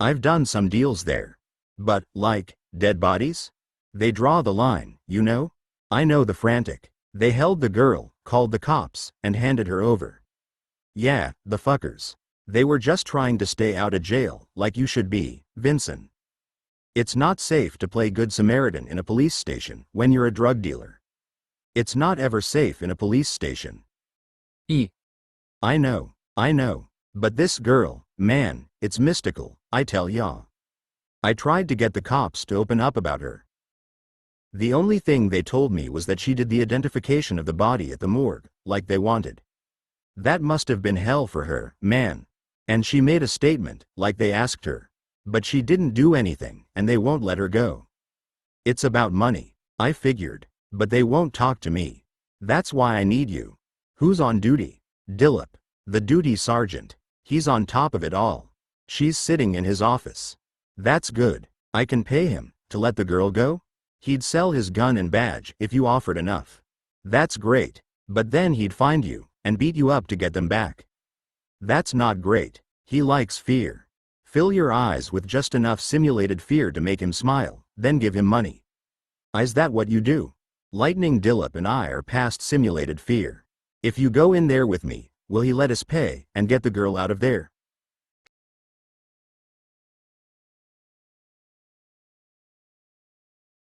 I've done some deals there. But, like, dead bodies? They draw the line, you know? I know the Frantic. They held the girl, called the cops, and handed her over. Yeah, the fuckers. They were just trying to stay out of jail, like you should be, Vincent. It's not safe to play Good Samaritan in a police station when you're a drug dealer. It's not ever safe in a police station. I know. But this girl, man, it's mystical, I tell ya. I tried to get the cops to open up about her. The only thing they told me was that she did the identification of the body at the morgue, like they wanted. That must have been hell for her, man. And she made a statement, like they asked her. But she didn't do anything, and they won't let her go. It's about money, I figured. But they won't talk to me. That's why I need you. Who's on duty? Dillip. The duty sergeant. He's on top of it all. She's sitting in his office. That's good. I can pay him to let the girl go? He'd sell his gun and badge if you offered enough. That's great. But then he'd find you and beat you up to get them back. That's not great. He likes fear. Fill your eyes with just enough simulated fear to make him smile, then give him money. Is that what you do? Lightning Dillip and I are past simulated fear. If you go in there with me, will he let us pay and get the girl out of there?